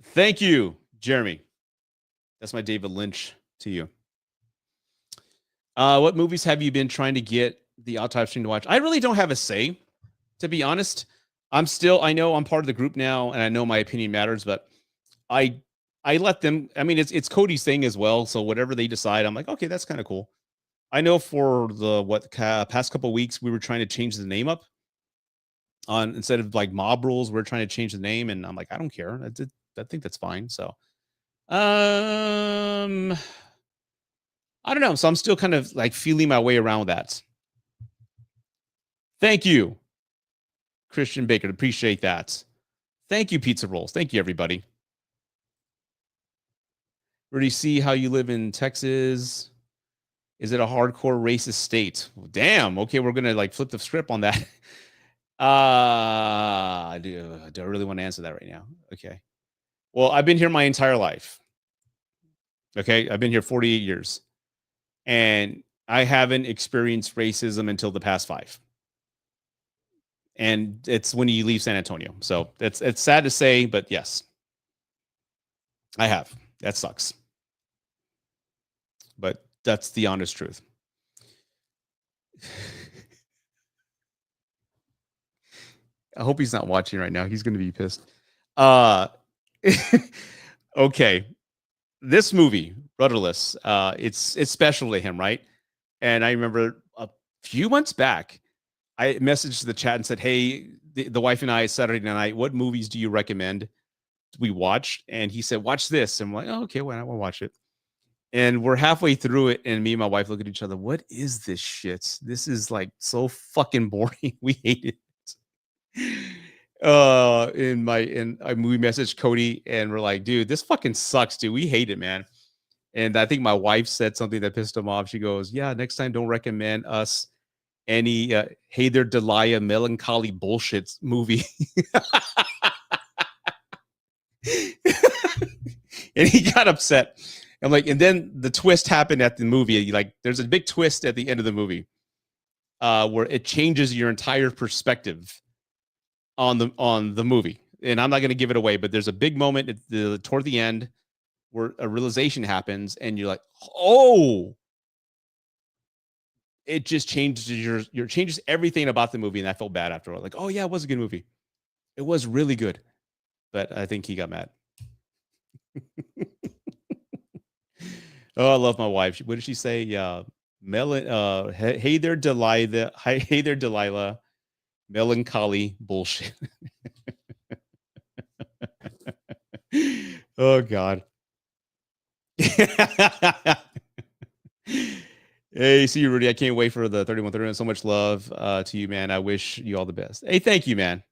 Thank you, Jeremy. That's my David Lynch to you. What movies have you been trying to get the Autopsy stream to watch? I really don't have a say, to be honest. I know I'm part of the group now, and I know my opinion matters, but I let them. I mean, it's Cody's thing as well. So whatever they decide, I'm like, okay, that's kind of cool. I know for the past couple of weeks, we were trying to change the name up on instead of like mob rules, we're trying to change the name, and I'm like, I don't care. I think that's fine. So, I don't know. So I'm still kind of like feeling my way around that. Thank you, Christian Baker. Appreciate that. Thank you, Pizza Rolls. Thank you, everybody. Already see how you live in Texas. Is it a hardcore racist state? Well, damn. Okay, we're gonna like flip the script on that. Do I really want to answer that right now? Okay. Well, I've been here my entire life. Okay, I've been here 48 years, and I haven't experienced racism until the past 5. And it's when you leave San Antonio. So it's sad to say, but yes, I have. That sucks. But that's the honest truth. I hope he's not watching right now. He's going to be pissed. Okay. This movie, Rudderless, it's special to him, right? And I remember a few months back, I messaged the chat and said, hey, the wife and I, Saturday night, what movies do you recommend we watch? And he said, watch this. And I'm like, oh, okay, well, I will watch it. And we're halfway through it, and me and my wife look at each other. What is this shit? This is like so fucking boring. We hate it. We messaged Cody, and we're like, dude, this fucking sucks, dude. We hate it, man. And I think my wife said something that pissed him off. She goes, yeah, next time don't recommend us any Hey There Delilah melancholy bullshit movie. And he got upset. I'm like, and then the twist happened at the movie. Like, there's a big twist at the end of the movie where it changes your entire perspective on the movie. And I'm not going to give it away, but there's a big moment toward the end where a realization happens, and you're like, oh, it just changes your changes everything about the movie. And I felt bad after all. Like, oh yeah, it was a good movie. It was really good. But I think he got mad. Oh, I love my wife. What did she say? Yeah. Hey there, Delilah. Hey there, Delilah. Melancholy bullshit. Oh, God. Hey, see you, Rudy. I can't wait for the 3131. So much love to you, man. I wish you all the best. Hey, thank you, man.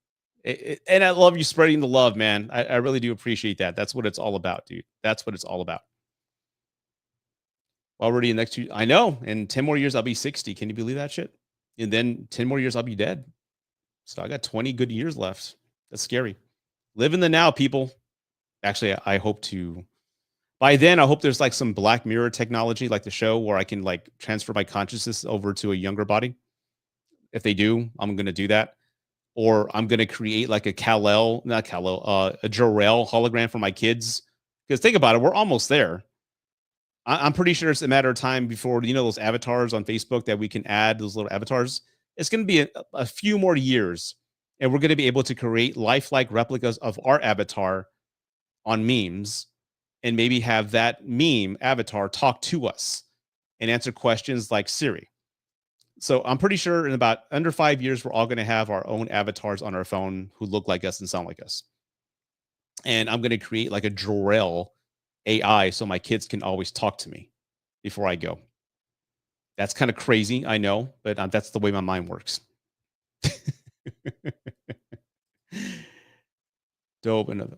And I love you spreading the love, man. I really do appreciate that. That's what it's all about, dude. That's what it's all about. Already in the next 2, I know. In 10 more years, I'll be 60. Can you believe that shit? And then 10 more years, I'll be dead. So I got 20 good years left. That's scary. Live in the now, people. Actually, I hope to. By then, I hope there's like some Black Mirror technology, like the show, where I can like transfer my consciousness over to a younger body. If they do, I'm going to do that. Or I'm going to create like a Jor-El hologram for my kids. Because think about it, we're almost there. I'm pretty sure it's a matter of time before, you know, those avatars on Facebook that we can add, those little avatars. It's going to be a few more years, and we're going to be able to create lifelike replicas of our avatar on memes, and maybe have that meme avatar talk to us and answer questions like Siri. So I'm pretty sure in about under 5 years, we're all going to have our own avatars on our phone who look like us and sound like us. And I'm going to create like a Jorel AI so my kids can always talk to me before I go. That's kind of crazy, I know, but that's the way my mind works. Dope. Another.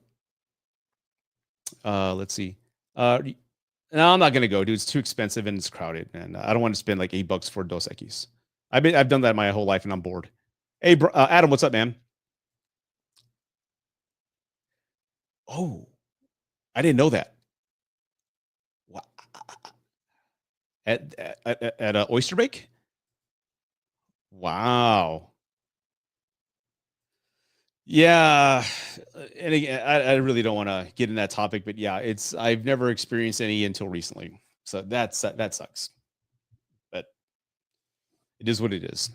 Let's see. No, I'm not gonna go, dude. It's too expensive and it's crowded, and I don't want to spend like $8 for Dos Equis. I've done that my whole life, and I'm bored. Hey, Adam, what's up, man? Oh, I didn't know that. Wow. At Oyster Bake? Wow. Yeah, and again, I really don't want to get in that topic, but yeah, I've never experienced any until recently, so that sucks. But it is what it is.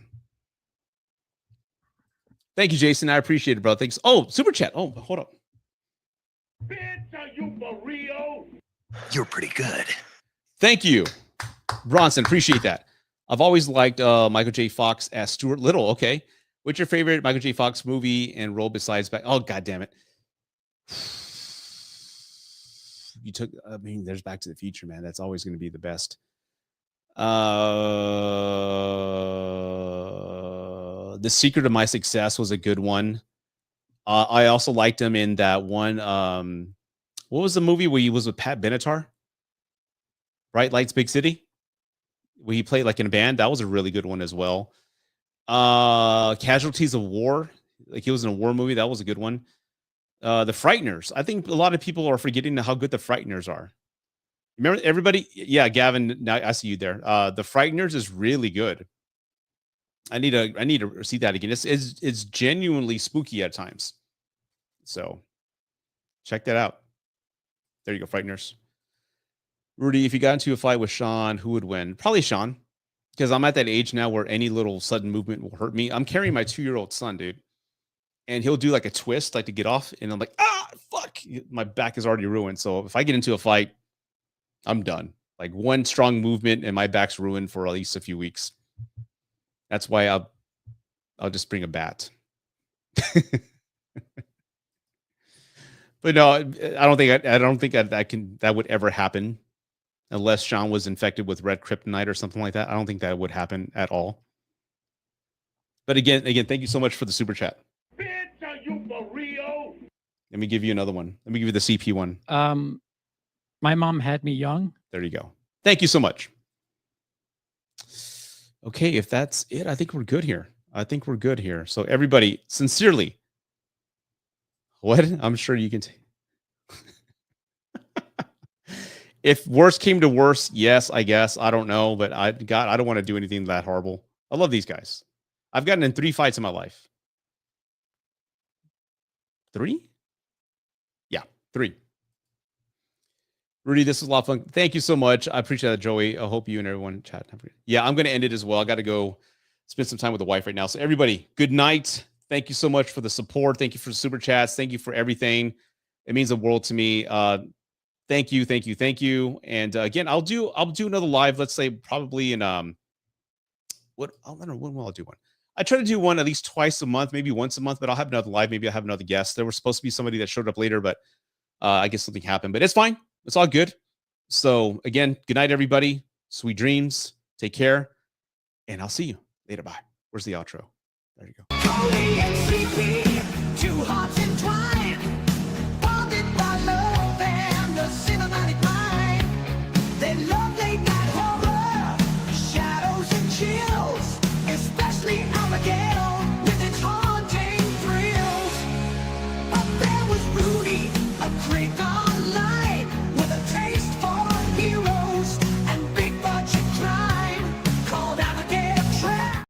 Thank you, Jason. I appreciate it, bro. Thanks. Oh, super chat. Oh, hold up. Bitch, are you for real? You're pretty good. Thank you, Bronson. Appreciate that. I've always liked Michael J. Fox as Stuart Little. Okay. What's your favorite Michael J. Fox movie and role besides Back? Oh, God damn it. You took, I mean, there's Back to the Future, man. That's always going to be the best. The Secret of My Success was a good one. I also liked him in that one. What was the movie where he was with Pat Benatar? Bright Lights, Big City, where he played like in a band. That was a really good one as well. Casualties of War, like he was in a war movie. That was a good one. The Frighteners. I think a lot of people are forgetting how good the Frighteners are. Remember everybody? Yeah, Gavin. Now I see you there. The Frighteners is really good. I need to see that again. It's genuinely spooky at times. So check that out. There you go, Frighteners. Rudy, if you got into a fight with Sean, who would win? Probably Sean, because I'm at that age now where any little sudden movement will hurt me. I'm carrying my 2-year-old son, dude, and he'll do like a twist, like to get off, and I'm like, fuck, my back is already ruined. So if I get into a fight, I'm done. Like one strong movement and my back's ruined for at least a few weeks. That's why I'll just bring a bat. But no, I don't think that would ever happen unless Sean was infected with red kryptonite or something like that. I don't think that would happen at all. But again, thank you so much for the super chat. Bitch, are you for real? Let me give you another one. Let me give you the CP one. My mom had me young. There you go. Thank you so much. Okay, if that's it, I think we're good here. So everybody, sincerely, what? I'm sure you can take. If worse came to worse, yes, I guess. I don't know, but I don't want to do anything that horrible. I love these guys. I've gotten in 3 fights in my life. 3? Yeah, 3. Rudy, this was a lot of fun. Thank you so much. I appreciate that, Joey. I hope you and everyone chat. Yeah, I'm going to end it as well. I got to go spend some time with the wife right now. So everybody, good night. Thank you so much for the support. Thank you for the super chats. Thank you for everything. It means the world to me. Thank you. And again, I'll do another live. Let's say probably in I don't know when will I do one. I try to do one at least twice a month, maybe once a month, but I'll have another live. Maybe I'll have another guest. There was supposed to be somebody that showed up later, but I guess something happened. But it's fine. It's all good. So again, good night, everybody. Sweet dreams. Take care, and I'll see you later. Bye. Where's the outro? There you go.